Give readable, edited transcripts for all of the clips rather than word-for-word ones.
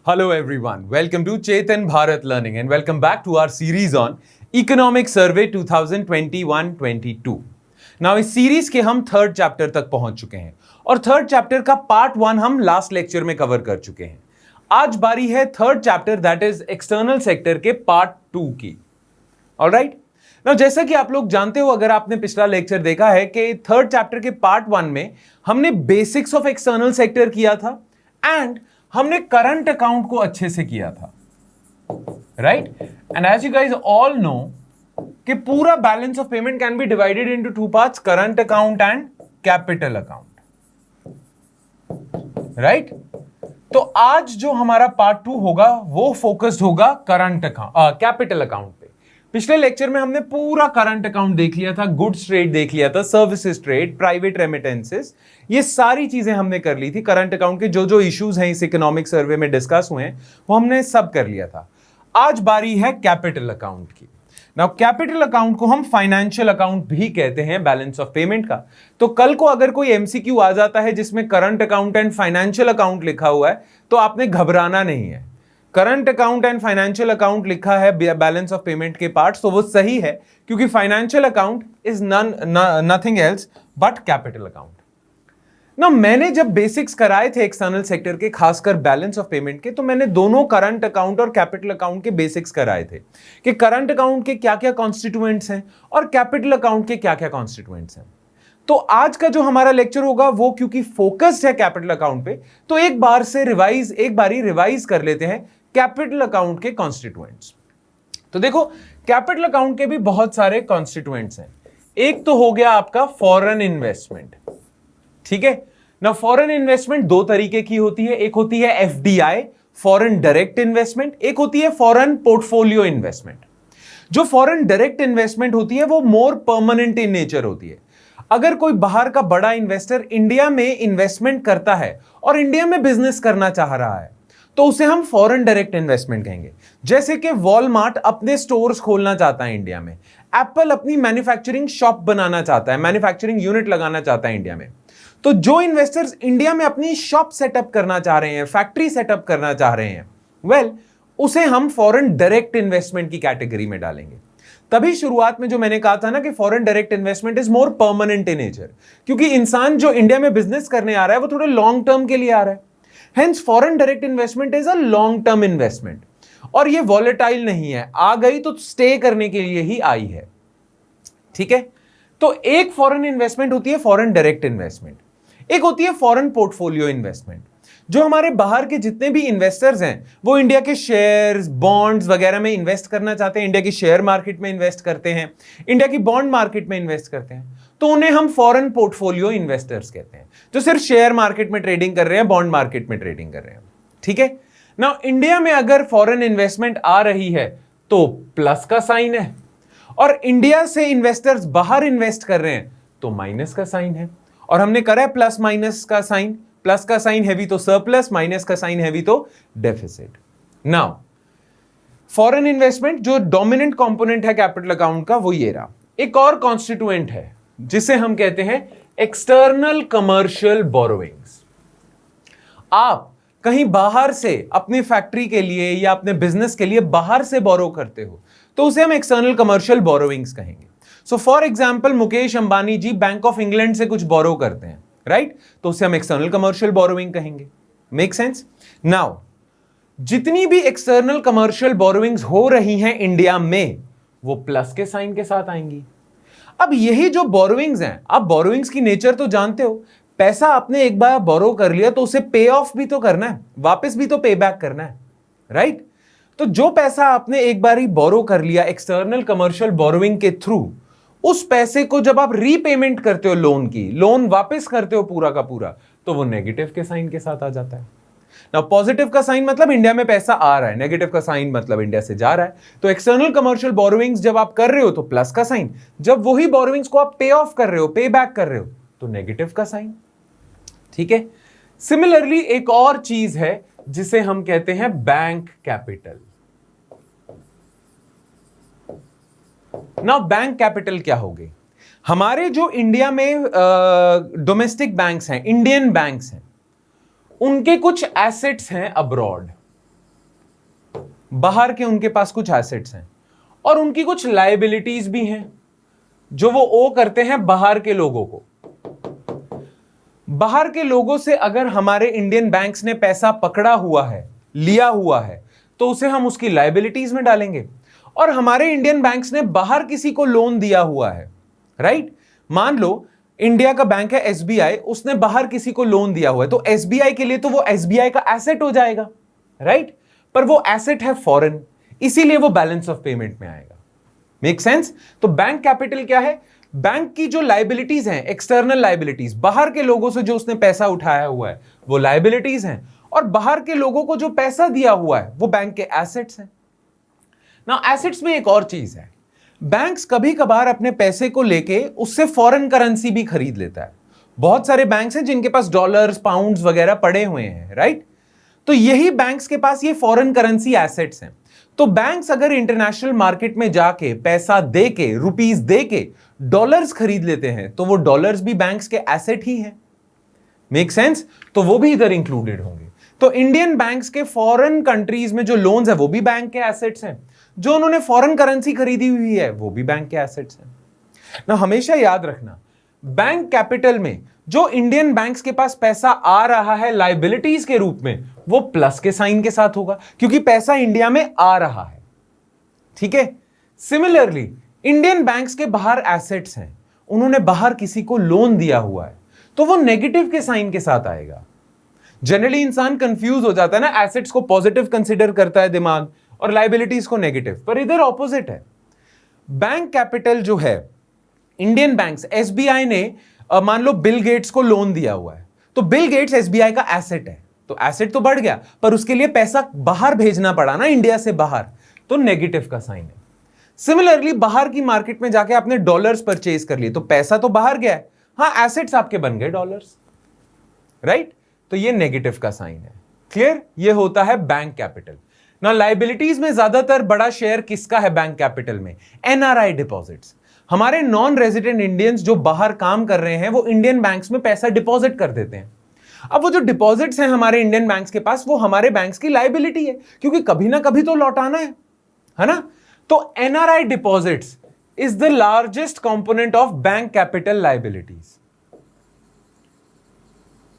Hello everyone, welcome to Chetan Bharat Learning and welcome back to our series on Economic Survey 2021-22. Now इस series के हम third chapter तक पहुंच चुके हैं और थर्ड चैप्टर का पार्ट 1 हम लास्ट लेक्चर में कवर कर चुके हैं। आज बारी है third chapter that is external sector के पार्ट 2 की। ऑलराइट, नाउ जैसा कि आप लोग जानते हो, अगर आपने पिछला लेक्चर देखा है कि थर्ड चैप्टर के पार्ट 1 में हमने बेसिक्स ऑफ एक्सटर्नल सेक्टर किया था एंड हमने करंट अकाउंट को अच्छे से किया था, right? And as you guys all know कि पूरा balance of payment can be divided into two parts, current account and capital account, right? तो आज जो हमारा पार्ट 2 होगा वो फोकस्ड होगा करंट अकाउंट, कैपिटल अकाउंट पे। पिछले लेक्चर में हमने पूरा करंट अकाउंट देख लिया था, गुड्स ट्रेड देख लिया था, सर्विसेज ट्रेड, प्राइवेट रेमिटेंसेस, ये सारी चीजें हमने कर ली थी। करंट अकाउंट के जो जो इश्यूज हैं इस इकोनॉमिक सर्वे में डिस्कस हुए हैं वो हमने सब कर लिया था। आज बारी है कैपिटल अकाउंट की। नाउ कैपिटल अकाउंट को हम फाइनेंशियल अकाउंट भी कहते हैं बैलेंस ऑफ पेमेंट का। तो कल को अगर कोई एमसीक्यू आ जाता है जिसमें current account and financial account लिखा हुआ है तो आपने घबराना नहीं है। Current account and financial account लिखा है बैलेंस ऑफ पेमेंट के पार्ट्स, तो वो सही है क्योंकि financial account is nothing else but capital account. ना मैंने जब बेसिक्स कराए थे एक्सटर्नल सेक्टर के, खासकर बैलेंस ऑफ पेमेंट के, तो मैंने दोनों करंट अकाउंट और कैपिटल अकाउंट के बेसिक्स कराए थे कि करंट अकाउंट के क्या क्या कॉन्स्टिट्यूएंट्स हैं और कैपिटल अकाउंट के क्या क्या कॉन्स्टिट्यूएंट्स हैं। तो आज का जो हमारा लेक्चर होगा वो क्योंकि फोकस्ड है कैपिटल अकाउंट पे, तो एक बारी रिवाइज कर लेते हैं कैपिटल अकाउंट के कॉन्स्टिट्यूएंट्स। तो देखो, कैपिटल अकाउंट के भी बहुत सारे कॉन्स्टिट्यूएंट्स हैं। एक तो हो गया आपका फॉरेन इन्वेस्टमेंट, ठीक है ना। फॉरेन इन्वेस्टमेंट दो तरीके की होती है, एक होती है एफडीआई, फॉरेन डायरेक्ट इन्वेस्टमेंट, एक होती है फॉरेन पोर्टफोलियो इन्वेस्टमेंट। जो फॉरेन डायरेक्ट इन्वेस्टमेंट होती है वो मोर परमानेंट इन नेचर होती है। अगर कोई बाहर का बड़ा इन्वेस्टर इंडिया में इन्वेस्टमेंट करता है और इंडिया में बिजनेस करना चाह रहा है तो उसे हम फॉरेन डायरेक्ट इन्वेस्टमेंट कहेंगे। जैसे कि वॉलमार्ट अपने स्टोर्स खोलना चाहता है इंडिया में, एप्पल अपनी मैन्युफैक्चरिंग शॉप बनाना चाहता है, मैन्युफैक्चरिंग यूनिट लगाना चाहता है इंडिया में। तो जो इन्वेस्टर्स इंडिया में अपनी शॉप सेटअप करना चाह रहे हैं, फैक्ट्री सेटअप करना चाह रहे हैं, उसे हम फॉरेन डायरेक्ट इन्वेस्टमेंट की कैटेगरी में डालेंगे। तभी शुरुआत में जो मैंने कहा था ना कि foreign direct investment is more permanent in nature, क्योंकि इंसान जो इंडिया में बिजनेस करने आ रहा है वो थोड़े लॉन्ग टर्म के लिए आ रहा है। Hence foreign direct investment is a long term investment और ये वॉलेटाइल नहीं है, आ गई तो स्टे करने के लिए ही आई है, ठीक है। तो एक फॉरेन इन्वेस्टमेंट होती है फॉरेन डायरेक्ट इन्वेस्टमेंट, एक होती है फॉरेन पोर्टफोलियो इन्वेस्टमेंट। जो हमारे बाहर के जितने भी इन्वेस्टर्स हैं वो इंडिया के शेयर्स, बॉन्ड्स वगैरह में इन्वेस्ट करना चाहते हैं, इंडिया की शेयर मार्केट में इन्वेस्ट करते हैं, इंडिया की बॉन्ड मार्केट में इन्वेस्ट करते हैं, तो उन्हें हम फॉरेन पोर्टफोलियो इन्वेस्टर्स कहते हैं, जो सिर्फ शेयर मार्केट में ट्रेडिंग कर रहे हैं, बॉन्ड मार्केट में ट्रेडिंग कर रहे हैं, ठीक है। नाउ इंडिया में अगर फॉरेन इन्वेस्टमेंट आ रही है तो प्लस का साइन है, और इंडिया से इन्वेस्टर्स बाहर इन्वेस्ट कर रहे हैं तो माइनस का साइन है। और हमने करा है प्लस माइनस का साइन, प्लस का साइन हैवी तो सरप्लस, माइनस का साइन हैवी तो डेफिसिट। नाउ फॉरेन इन्वेस्टमेंट जो डोमिनेंट कंपोनेंट है कैपिटल अकाउंट का वो ये रहा। एक और कॉन्स्टिट्यूएंट है जिसे हम कहते हैं एक्सटर्नल कमर्शियल बोरोइंग्स। आप कहीं बाहर से अपनी फैक्ट्री के लिए या अपने बिजनेस के लिए बाहर से बोरो करते हो तो उसे हम एक्सटर्नल कमर्शियल बोरोइंग्स कहेंगे। So for example Mukesh Ambani ji Bank of England से कुछ बोरो करते हैं, राइट? तो उसे हम एक्सटर्नल कमर्शियल बोरोइंग कहेंगे। Make sense? नाउ जितनी भी एक्सटर्नल कमर्शियल बोरोइंग्स हो रही हैं इंडिया में वो प्लस के साइन के साथ आएंगी। अब यही जो बोरोइंग्स हैं, आप बोरोइंग्स की नेचर तो जानते हो, पैसा आपने एक बार बोरो कर लिया तो उसे पे ऑफ भी तो करना है, वापस भी तो पे बैक करना है, राइट? तो जो पैसा आपने एक बार ही बोरो कर लिया एक्सटर्नल कमर्शियल बोरोइंग के थ्रू, उस पैसे को जब आप रीपेमेंट करते हो लोन की, लोन वापस करते हो पूरा का पूरा, तो वो नेगेटिव के साइन के साथ आ जाता है। ना पॉजिटिव का साइन मतलब इंडिया में पैसा आ रहा है, नेगेटिव का साइन मतलब इंडिया से जा रहा है। तो एक्सटर्नल कमर्शियल बोरोइंग्स जब आप कर रहे हो तो प्लस का साइन, जब वही बोरोइंग्स को आप पे ऑफ कर रहे हो, पे बैक कर रहे हो, तो नेगेटिव का साइन, ठीक है। सिमिलरली एक और चीज है जिसे हम कहते हैं bank capital. Now bank capital क्या होगी? हमारे जो इंडिया में डोमेस्टिक बैंक्स हैं, इंडियन बैंक्स हैं, उनके कुछ एसेट्स हैं अब्रॉड, बाहर के उनके पास कुछ एसेट्स हैं और उनकी कुछ लायबिलिटीज भी हैं जो वो ओ करते हैं बाहर के लोगों को। बाहर के लोगों से अगर हमारे इंडियन बैंक्स ने पैसा पकड़ा हुआ है, लिया हुआ है, तो उसे हम उसकी लायबिलिटीज में डालेंगे। और हमारे इंडियन बैंक्स ने बाहर किसी को लोन दिया हुआ है, राइट? मान लो इंडिया का बैंक है एसबीआई, उसने बाहर किसी को लोन दिया हुआ है, तो एसबीआई के लिए तो वो एसबीआई का एसेट हो जाएगा, राइट? पर वो एसेट है फॉरेन, इसीलिए वो बैलेंस ऑफ पेमेंट में आएगा। Make sense? तो बैंक कैपिटल क्या है? बैंक की जो लायबिलिटीज हैं, एक्सटर्नल लायबिलिटीज, बाहर के लोगों से जो उसने पैसा उठाया हुआ है वो लायबिलिटीज हैं, और बाहर के लोगों को जो पैसा दिया हुआ है वो बैंक के एसेट्स हैं। ना एसेट्स में एक और चीज है, बैंक्स कभी कभार अपने पैसे को लेके उससे फॉरेन करेंसी भी खरीद लेता है। बहुत सारे बैंक्स हैं जिनके पास डॉलर्स, पाउंड्स वगैरह पड़े हुए हैं, राइट? तो यही बैंक्स के पास ये फॉरेन करेंसी एसेट्स हैं। तो बैंक्स अगर इंटरनेशनल मार्केट में जाके पैसा देके, रुपीस देके डॉलर्स खरीद लेते हैं, तो वो डॉलर्स भी बैंक्स के एसेट ही हैं। Make sense? तो वो भी इधर इंक्लूडेड होंगे। तो इंडियन बैंक्स के फॉरेन कंट्रीज में जो लोन्स है वो भी बैंक के एसेट्स हैं, जो उन्होंने फॉरेन करेंसी खरीदी हुई है वो भी बैंक के एसेट्स हैं ना। हमेशा याद रखना, बैंक कैपिटल में जो इंडियन बैंक्स के पास पैसा आ रहा है लायबिलिटीज के रूप में, वो प्लस के साइन के साथ होगा, क्योंकि पैसा इंडिया में आ रहा है, ठीक है? सिमिलरली इंडियन बैंक्स के बाहर एसेट्स हैं, उन्होंने बाहर किसी को लोन दिया हुआ है, तो वो नेगेटिव के साइन के साथ आएगा। जनरली इंसान कंफ्यूज हो जाता है ना, एसेट्स को पॉजिटिव कंसीडर करता है दिमाग और लायबिलिटीज को नेगेटिव, पर इधर ऑपोजिट है। बैंक कैपिटल जो है, इंडियन बैंक्स, एसबीआई ने मान लो बिल गेट्स को लोन दिया हुआ है, तो बिल गेट्स एसबीआई का एसेट है, तो एसेट तो बढ़ गया, पर उसके लिए पैसा बाहर भेजना पड़ा ना, इंडिया से बाहर, तो नेगेटिव का साइन है। सिमिलरली बाहर की मार्केट में जाके आपने डॉलर्स परचेज कर लिए, तो पैसा तो बाहर गया है, हाँ एसेट्स आपके बन गए डॉलर्स, राइट? तो ये नेगेटिव का साइन है। क्लियर? ये होता है बैंक कैपिटल। ना लायबिलिटीज में ज्यादातर बड़ा शेयर किसका है बैंक कैपिटल में? NRI deposits. हमारे नॉन रेजिडेंट इंडियंस जो बाहर काम कर रहे हैं वो इंडियन बैंक्स में पैसा डिपॉजिट कर देते हैं। अब वो जो डिपॉजिट्स हैं हमारे इंडियन बैंक्स के पास, वो हमारे बैंक्स की लायबिलिटी है, क्योंकि कभी ना कभी तो लौटाना है ना? तो NRI deposits is the largest component of bank capital liabilities.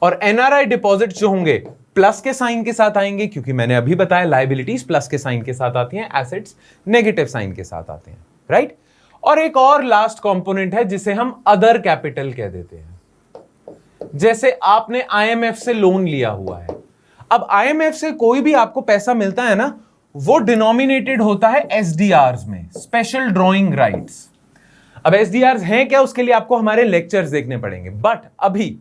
और एनआरआई डिपॉजिट जो होंगे प्लस के साइन के साथ आएंगे, क्योंकि मैंने अभी बताया लायबिलिटीज प्लस के साइन के साथ आती हैं, एसेट्स नेगेटिव साइन के साथ आते हैं, राइट? और एक और लास्ट कंपोनेंट है जिसे हम अदर कैपिटल कह देते हैं। जैसे आपने आईएमएफ से लोन लिया हुआ है, अब आईएमएफ से कोई भी आपको पैसा मिलता है ना, वो डिनोमिनेटेड होता है एसडीआरस में, स्पेशल ड्रॉइंग राइट्स। अब एसडीआरस हैं क्या, उसके लिए आपको हमारे लेक्चर्स देखने पड़ेंगे, बट अभी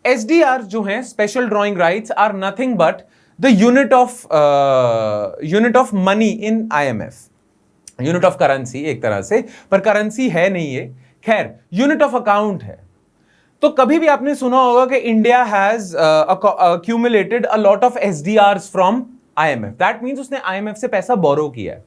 SDR जो हैं, special drawing rights, are nothing but the unit of money in IMF, unit of currency एक तरह से, पर करेंसी है नहीं ये, खैर यूनिट ऑफ अकाउंट है। तो कभी भी आपने सुना होगा कि India has accumulated a lot of SDRs from IMF, that means उसने IMF से पैसा बोरो किया है,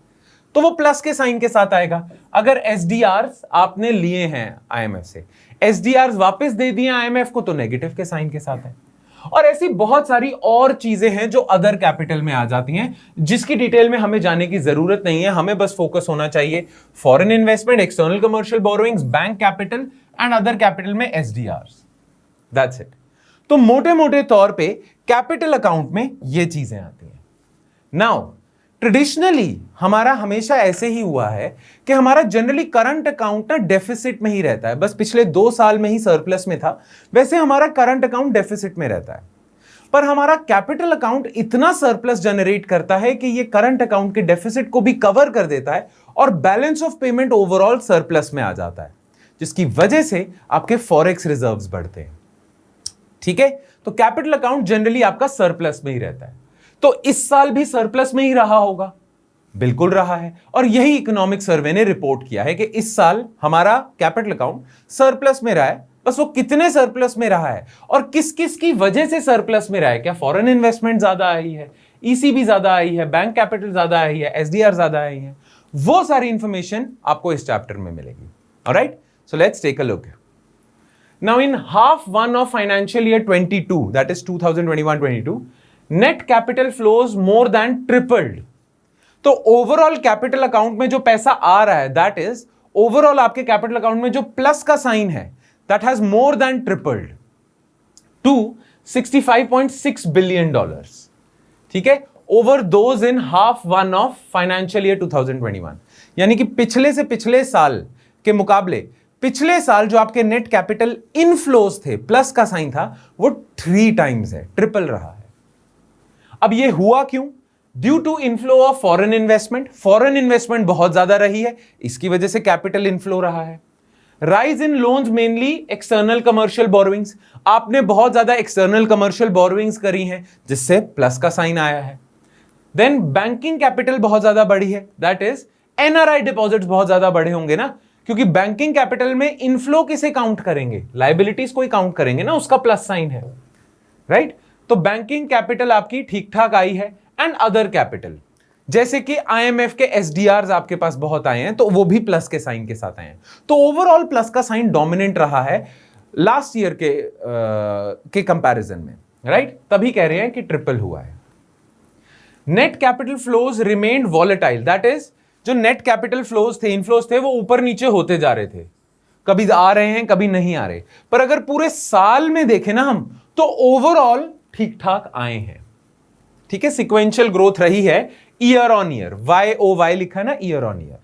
तो वो प्लस के साइन के साथ आएगा। अगर SDRs आपने लिए हैं IMF से, SDRs वापस दे दिए IMF को, तो नेगेटिव के साइन के साथ है। और ऐसी बहुत सारी और चीजें हैं जो अदर कैपिटल में आ जाती हैं, जिसकी डिटेल में हमें जाने की जरूरत नहीं है। हमें बस फोकस होना चाहिए foreign investment, external commercial borrowings, bank capital and other capital में SDRs, दैट्स इट। तो मोटे मोटे तौर पे कैपिटल अकाउंट में ये चीजें आती हैं। नाउ ट्रेडिशनली हमारा हमेशा ऐसे ही हुआ है कि हमारा जनरली करंट अकाउंट ना डेफिसिट में ही रहता है, बस पिछले 2 साल में ही सरप्लस में था, वैसे हमारा करंट अकाउंट डेफिसिट में रहता है। पर हमारा कैपिटल अकाउंट इतना सरप्लस जनरेट करता है कि ये करंट अकाउंट के डेफिसिट को भी कवर कर देता है और balance of payment overall surplus में आ जाता है, जिसकी वजह से आपके फॉरेक्स रिजर्व्स बढ़ते हैं, ठीक है? तो कैपिटल अकाउंट जनरली आपका सरप्लस में ही रहता है। तो इस साल भी सरप्लस में ही रहा होगा, बिल्कुल रहा है, और यही इकोनॉमिक सर्वे ने रिपोर्ट किया है कि इस साल हमारा कैपिटल अकाउंट सरप्लस में रहा है। बस वो कितने सरप्लस में रहा है और किस किस की वजह से सरप्लस में रहा है, क्या फॉरेन इन्वेस्टमेंट ज्यादा आई है, ईसीबी ज्यादा आई है, बैंक कैपिटल ज्यादा आई है, एसडीआर ज्यादा आई है, वो सारी इंफॉर्मेशन आपको इस चैप्टर में मिलेगी। Alright, so let's take a look. Now in half one of financial year 22, that is 2021-22, net capital flows more than tripled. तो ओवरऑल कैपिटल अकाउंट में जो पैसा आ रहा है, दैट इज ओवरऑल आपके कैपिटल अकाउंट में जो प्लस का साइन है, that has more than tripled to $65.6 billion, ठीक है, over those in half one of financial year 2021। यानी कि पिछले से पिछले साल के मुकाबले पिछले साल जो आपके नेट कैपिटल इनफ्लोज थे, प्लस का साइन था, वो 3 टाइम्स है, ट्रिपल रहा है। अब ये हुआ क्यों? Due to inflow of foreign investment. Foreign investment बहुत ज्यादा रही है, इसकी वजह से कैपिटल इनफ्लो रहा है। Rise in loans, mainly external commercial borrowings. आपने बहुत ज्यादा एक्सटर्नल कमर्शियल बोरोइंग्स करी हैं, जिससे प्लस का साइन आया है। देन बैंकिंग कैपिटल बहुत ज्यादा बढ़ी है, दैट इज एनआरआई डिपॉजिट्स बहुत ज्यादा बढ़े होंगे ना, क्योंकि बैंकिंग कैपिटल में इनफ्लो किसे काउंट करेंगे? लायबिलिटीज को ही काउंट करेंगे ना, उसका प्लस साइन है, राइट? तो बैंकिंग कैपिटल आपकी ठीक ठाक आई है। एंड अदर कैपिटल, जैसे कि आईएमएफ के एसडीआर्स आपके पास बहुत आए हैं, तो वो भी प्लस के साइन के साथ आए हैं। तो ओवरऑल प्लस का साइन डोमिनेंट रहा है लास्ट ईयर के कंपैरिजन में, राइट? तभी कह रहे हैं कि ट्रिपल हुआ है। Net capital flows remained volatile, that is जो नेट कैपिटल फ्लोज थे, इनफ्लोज थे, वो ऊपर नीचे होते जा रहे थे, कभी आ रहे हैं कभी नहीं आ रहे। पर अगर पूरे साल में देखें ना हम, तो ओवरऑल ठीक ठाक आए हैं, ठीक है। सिक्वेंशियल ग्रोथ रही है ईयर ऑन ईयर, YOY लिखा है ना, year on year.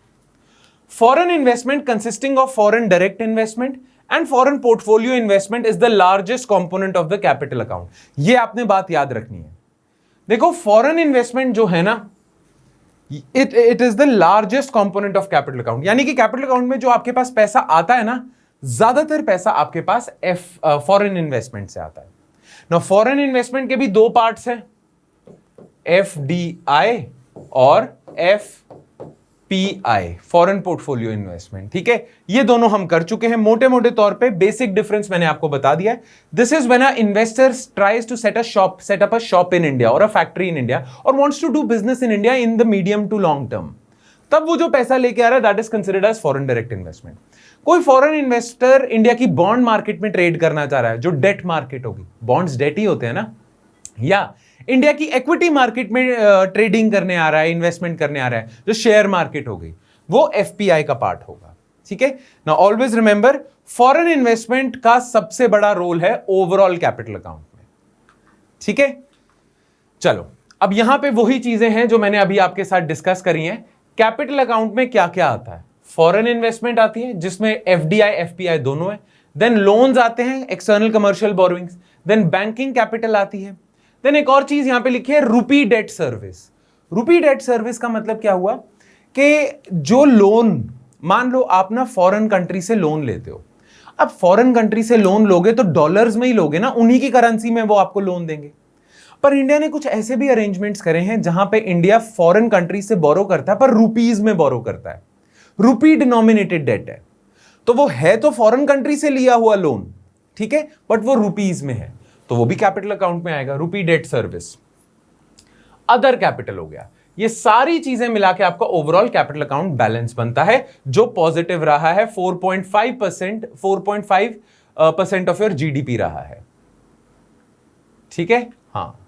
Foreign investment consisting of foreign direct investment and foreign portfolio investment is the largest component of the capital account. ये आपने बात याद रखनी है। देखो, फॉरेन इन्वेस्टमेंट जो है ना, it is the largest component of capital account. यानी कि कैपिटल अकाउंट में जो आपके पास पैसा आता है ना, ज्यादातर पैसा आपके पास फॉरेन इन्वेस्टमेंट से आता है ना। फॉरेन इन्वेस्टमेंट के भी 2 पार्ट्स हैं, FDI और FPI, फॉरेन पोर्टफोलियो इन्वेस्टमेंट, ठीक है। ये दोनों हम कर चुके हैं मोटे मोटे तौर पे। बेसिक डिफरेंस मैंने आपको बता दिया है। This is when a investor tries to set up a shop in India और अ फैक्ट्री इन इंडिया और wants to do business in India in the medium to long term, तब वो जो पैसा लेके आ रहा है, that is considered as foreign direct investment. कोई फॉरेन इन्वेस्टर इंडिया की बॉन्ड मार्केट में ट्रेड करना चाह रहा है, जो डेट मार्केट होगी, बॉन्ड्स डेट ही होते हैं ना, या इंडिया की इक्विटी मार्केट में ट्रेडिंग करने आ रहा है, इन्वेस्टमेंट करने आ रहा है, जो शेयर मार्केट हो गई, वो FPI का पार्ट होगा, ठीक है ना। ऑलवेज रिमेंबर, फॉरेन इन्वेस्टमेंट का सबसे बड़ा रोल है ओवरऑल कैपिटल अकाउंट में, ठीक है। चलो, अब यहां पे वही चीजें हैं जो मैंने अभी आपके साथ डिस्कस करी हैं। कैपिटल अकाउंट में क्या क्या आता है? फॉरेन इन्वेस्टमेंट आती है, जिसमें FDI FPI दोनों है। देन लोन्स आते हैं, external commercial borrowings. Then banking capital आती है। देन एक और चीज यहां पे लिखी है, रुपी डेट सर्विस। रुपी डेट सर्विस का मतलब क्या हुआ कि जो लोन, मान लो आप ना फॉरेन कंट्री से लोन लेते हो, अब फॉरेन कंट्री से लोन लोगे तो डॉलर्स में ही लोगे ना, उन्हीं की करेंसी में वो आपको लोन देंगे। पर इंडिया ने कुछ ऐसे भी अरेंजमेंट्स करे हैं जहां पे इंडिया फॉरेन कंट्री से बोरो करता है, पर रुपीज में बोरो करता है, रुपी डिनोमिनेटेड डेट है। तो वो है तो फॉरेन कंट्री से लिया हुआ लोन, ठीक है, बट वो रुपीज में है, तो वो भी कैपिटल अकाउंट में आएगा, रुपी डेट सर्विस। अदर कैपिटल हो गया। ये सारी चीजें मिला के आपका ओवरऑल कैपिटल अकाउंट बैलेंस बनता है, जो पॉजिटिव रहा है। 4.5% ऑफ योर GDP रहा है, ठीक है। हाँ,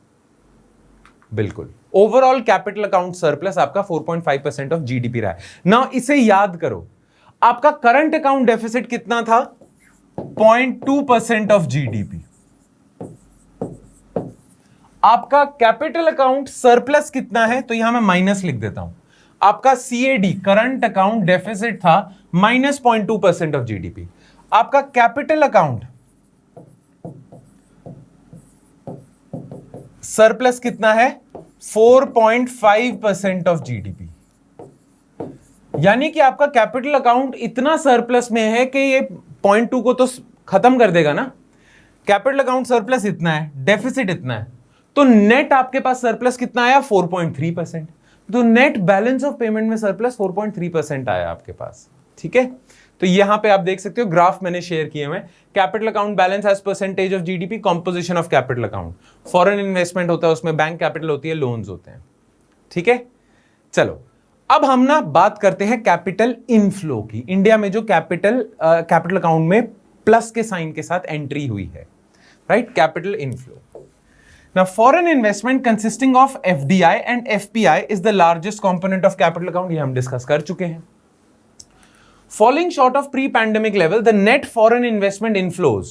बिल्कुल, ओवरऑल कैपिटल अकाउंट सरप्लस आपका 4.5% ऑफ GDP रहा है ना। इसे याद करो, आपका करंट अकाउंट डेफिसिट कितना था? 0.2% ऑफ GDP। आपका कैपिटल अकाउंट सरप्लस कितना है? तो यहां मैं माइनस लिख देता हूं। आपका CAD, करंट अकाउंट डेफिसिट था -0.2% ऑफ GDP। आपका कैपिटल अकाउंट सरप्लस कितना है? 4.5% ऑफ GDP। यानी कि आपका कैपिटल अकाउंट इतना सरप्लस में है कि ये 0.2 को तो खत्म कर देगा ना। कैपिटल अकाउंट सरप्लस इतना है, डेफिसिट इतना है, तो नेट आपके पास सरप्लस कितना आया? 4.3%। तो नेट बैलेंस ऑफ पेमेंट में सरप्लस 4.3% आया आपके पास, ठीक है। तो यहां पे आप देख सकते हो, ग्राफ मैंने शेयर किए हुए। Capital account balance as percentage of GDP, composition of capital account. Foreign investment होता है, उसमें बैंक कैपिटल होती है, लोन्स होते हैं, ठीक है। चलो, अब हम ना बात करते हैं कैपिटल इनफ्लो की। इंडिया में जो कैपिटल अकाउंट में प्लस के साइन के साथ एंट्री हुई है, right, capital inflow. Now, foreign investment consisting of FDI and FPI is the largest component of capital account. ये हम डिस्कस कर चुके हैं. Falling short of pre-pandemic level, the net foreign investment inflows,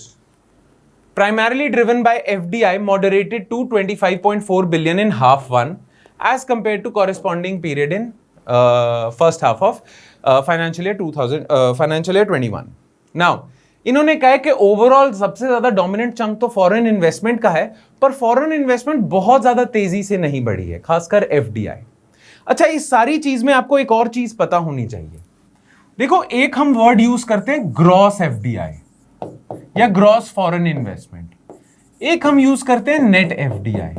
primarily driven by FDI, moderated to 25.4 billion in half one, as compared to corresponding period in first half of financial year 21. Now, इन्होंने कहा कि overall सबसे ज्यादा dominant chunk तो foreign investment का है, पर foreign investment बहुत ज्यादा तेजी से नहीं बढ़ी है, खासकर एफडीआई. अच्छा, इस सारी चीज में आपको एक और चीज पता होनी चाहिए. देखो, एक हम वर्ड यूज करते हैं ग्रॉस एफडीआई या ग्रॉस फॉरेन इन्वेस्टमेंट, एक हम यूज करते हैं नेट एफडीआई.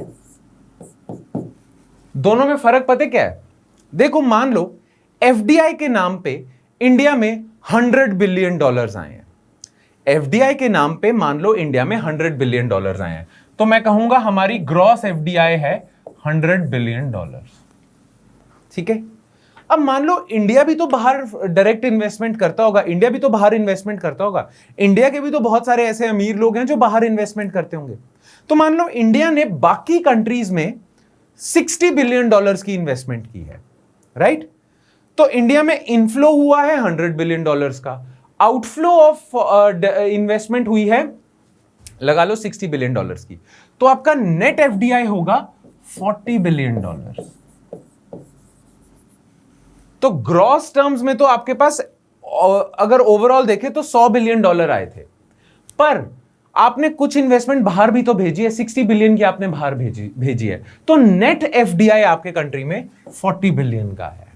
दोनों में फर्क पता क्या है? देखो, मान लो एफडीआई के नाम पे इंडिया में $100 बिलियन आए हैं. एफडीआई के नाम पे मान लो इंडिया में $100 बिलियन आए हैं, तो मैं कहूंगा हमारी ग्रॉस एफडीआई है $100 बिलियन. ठीक है. अब मान लो इंडिया भी तो बाहर डायरेक्ट इन्वेस्टमेंट करता होगा, इंडिया भी तो बाहर इन्वेस्टमेंट करता होगा, इंडिया के भी तो बहुत सारे ऐसे अमीर लोग हैं जो बाहर इन्वेस्टमेंट करते होंगे. तो मान लो इंडिया ने बाकी कंट्रीज में $60 बिलियन की इन्वेस्टमेंट की है, राइट? तो इंडिया में इनफ्लो हुआ है $100 बिलियन का, आउटफ्लो ऑफ इन्वेस्टमेंट हुई है, लगा लो $60 बिलियन की, तो आपका नेट एफडीआई होगा $40 बिलियन. तो ग्रॉस टर्म्स में तो आपके पास अगर ओवरऑल देखें तो $100 बिलियन आए थे, पर आपने कुछ इन्वेस्टमेंट बाहर भी तो भेजी है, 60 बिलियन की आपने बाहर भेजी है, तो नेट एफडीआई आपके कंट्री में 40 बिलियन का है.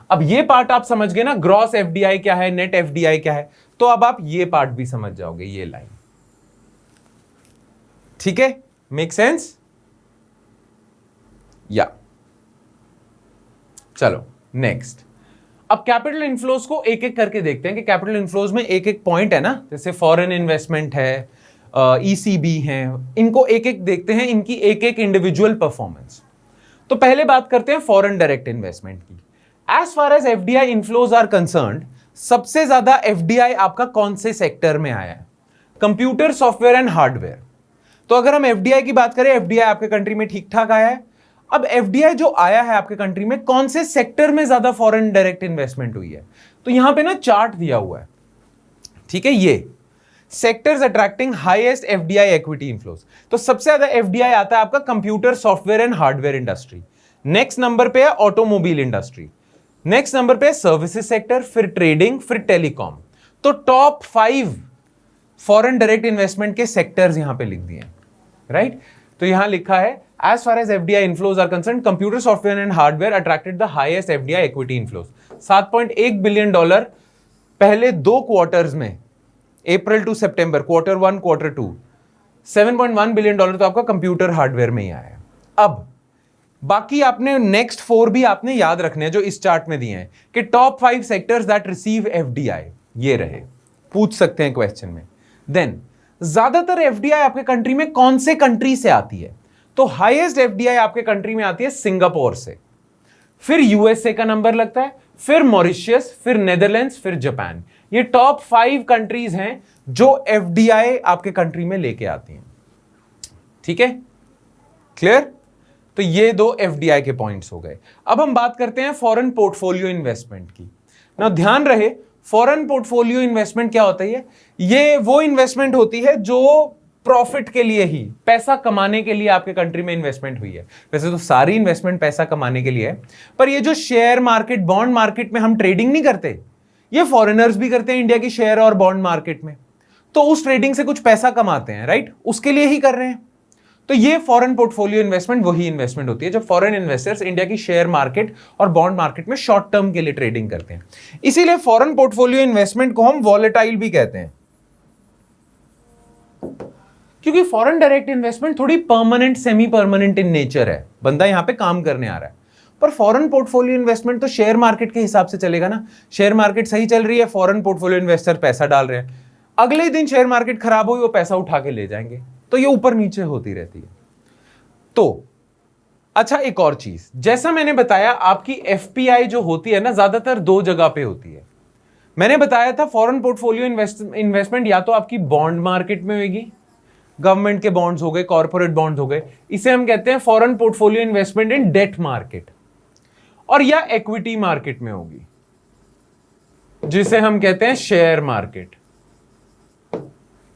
अब ये पार्ट आप समझ गए ना, ग्रॉस एफडीआई क्या है, नेट एफडीआई क्या है, तो अब आप ये पार्ट भी समझ जाओगे, ये लाइन. ठीक है, मेक सेंस? या चलो नेक्स्ट. अब कैपिटल इनफ्लोज को एक एक करके देखते हैं कि कैपिटल इनफ्लोज में एक एक पॉइंट है ना, जैसे फॉरेन इन्वेस्टमेंट है, ईसीबी है, इनको एक एक देखते हैं, इनकी एक एक इंडिविजुअल परफॉर्मेंस. तो पहले बात करते हैं फॉरेन डायरेक्ट इन्वेस्टमेंट की. As far as FDI inflows are concerned, सबसे ज्यादा एफडीआई आपका कौन से सेक्टर में आया है? Computer, software and hardware. तो अगर हम एफडीआई की बात करें, एफडीआई आपके कंट्री में ठीक ठाक आया है. अब एफडीआई जो आया है आपके कंट्री में, कौन से सेक्टर में ज्यादा फॉरेन डायरेक्ट इन्वेस्टमेंट हुई है? तो यहां पे ना चार्ट दिया हुआ है, ठीक है, ये sectors attracting highest FDI equity inflows. तो सबसे ज्यादा एफडीआई आता है आपका computer, software and hardware industry. Next number पे है ऑटोमोबाइल इंडस्ट्री, नेक्स्ट नंबर पे सर्विसेज सेक्टर, फिर ट्रेडिंग, फिर टेलीकॉम. तो टॉप 5 फॉरेन डायरेक्ट इन्वेस्टमेंट के सेक्टर्स यहां पे लिख दिए, राइट? तो यहां लिखा है as far as FDI inflows are concerned, computer, software and hardware attracted the highest FDI equity inflows. $7.1 billion पहले 2 क्वार्टर्स में, अप्रैल टू सितंबर, क्वार्टर 1 क्वार्टर 2. $7.1 बिलियन तो आपका कंप्यूटर हार्डवेयर में ही आया है. अब बाकी आपने नेक्स्ट 4 भी आपने याद रखने हैं जो इस चार्ट में दिए हैं कि top 5 sectors that receive FDI, ये रहे, पूछ सकते हैं क्वेश्चन में. देन ज्यादातर एफडीआई आपके कंट्री में कौन से कंट्री से आती है? तो हाईएस्ट एफडीआई आपके कंट्री में आती है सिंगापुर से, फिर यूएसए का नंबर लगता है, फिर मॉरिशस, फिर नेदरलैंड्स, फिर जापान. ये टॉप 5 कंट्रीज हैं जो एफडीआई आपके कंट्री में लेके आती हैं. ठीक है, क्लियर? तो ये 2 एफडीआई के पॉइंट्स हो गए. अब हम बात करते हैं फॉरेन पोर्टफोलियो इन्वेस्टमेंट की. ना ध्यान रहे, फॉरेन पोर्टफोलियो इन्वेस्टमेंट क्या होता है? ये वो इन्वेस्टमेंट होती है जो प्रॉफिट के लिए ही, पैसा कमाने के लिए आपके कंट्री में इन्वेस्टमेंट हुई है. वैसे तो सारी इन्वेस्टमेंट पैसा कमाने के लिए है, पर ये जो शेयर मार्केट, बॉन्ड मार्केट में हम ट्रेडिंग नहीं करते, ये फॉरेनर्स भी करते हैं इंडिया की शेयर और बॉन्ड मार्केट में, तो उस ट्रेडिंग से कुछ पैसा कमाते हैं, राइट? उसके लिए ही कर रहे हैं. तो ये फॉरेन पोर्टफोलियो इन्वेस्टमेंट वही इन्वेस्टमेंट होती है जब फॉरेन इन्वेस्टर्स इंडिया की शेयर मार्केट और बॉन्ड मार्केट में शॉर्ट टर्म के लिए ट्रेडिंग करते हैं. इसीलिए फॉरेन पोर्टफोलियो इन्वेस्टमेंट को हम वॉलेटाइल भी कहते हैं, क्योंकि फॉरेन डायरेक्ट इन्वेस्टमेंट थोड़ी permanent, semi permanent in nature है, बंदा यहां पे काम करने आ रहा है. पर फॉरेन पोर्टफोलियो इन्वेस्टमेंट तो शेयर मार्केट के हिसाब से चलेगा ना. शेयर मार्केट सही चल रही है, फॉरेन पोर्टफोलियो इन्वेस्टर पैसा डाल रहे हैं, अगले ही दिन शेयर मार्केट खराब हुई, वो पैसा उठा के ले जाएंगे, तो ये ऊपर नीचे होती रहती है. तो अच्छा, एक और चीज, जैसा मैंने बताया आपकी एफपीआई जो होती है ना, ज्यादातर 2 जगह पे होती है. मैंने बताया था फॉरेन पोर्टफोलियो इन्वेस्टमेंट या तो आपकी बॉन्ड मार्केट में होगी गवर्नमेंट के बॉन्ड्स हो गए, कॉर्पोरेट बॉन्ड्स हो गए, इसे हम कहते हैं फॉरेन पोर्टफोलियो इन्वेस्टमेंट इन डेट मार्केट, और या इक्विटी मार्केट में होगी जिसे हम कहते हैं शेयर मार्केट।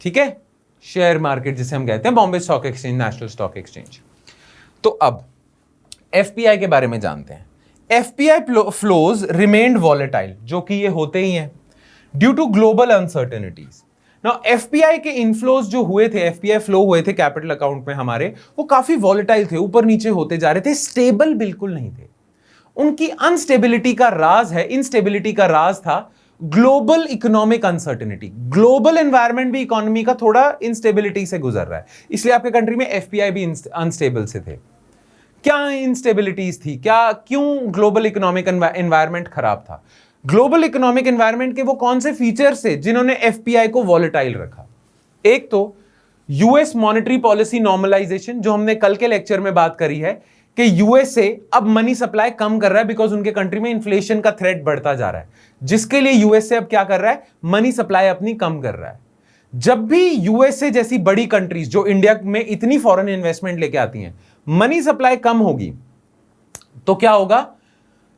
ठीक है, शेयर मार्केट जिसे हम कहते हैं Bombay stock exchange, national stock exchange. तो अब एफपीआई के बारे में जानते हैं। एफपीआई फ्लोज रिमेन्ड वॉलेटाइल, जो कि ये होते ही हैं due to global uncertainties. Now FPI के इनफ्लोज जो हुए थे, एफपीआई फ्लो हुए थे कैपिटल अकाउंट में हमारे, वो काफी वॉलेटाइल थे, ऊपर नीचे होते जा रहे थे, स्टेबल बिल्कुल नहीं थे। उनकी अनस्टेबिलिटी का राज है, इनस्टेबिलिटी का राज था global economic uncertainty. Global environment भी इकोनॉमी का थोड़ा इनस्टेबिलिटी से गुजर रहा है, इसलिए आपके कंट्री में एफपीआई भी अनस्टेबल से थे। क्या इंस्टेबिलिटीज थी, क्या, क्यों ग्लोबल इकोनॉमिक एनवायरनमेंट खराब था? ग्लोबल इकोनॉमिक एनवायरनमेंट के वो कौन से फीचर्स थे जिन्होंने एफपीआई को वॉलेटाइल रखा? एक तो यूएस मॉनेटरी पॉलिसी नॉर्मलाइजेशन, जो हमने कल के लेक्चर में बात करी है कि यूएसए अब मनी सप्लाई कम कर रहा है बिकॉज उनके कंट्री में इन्फ्लेशन का थ्रेट बढ़ता जा रहा है, जिसके लिए यूएसए अब क्या कर रहा है, मनी सप्लाई अपनी कम कर रहा है। जब भी यूएसए जैसी बड़ी कंट्रीज जो इंडिया में इतनी फॉरेन इन्वेस्टमेंट लेके आती हैं, मनी सप्लाई कम होगी तो क्या होगा?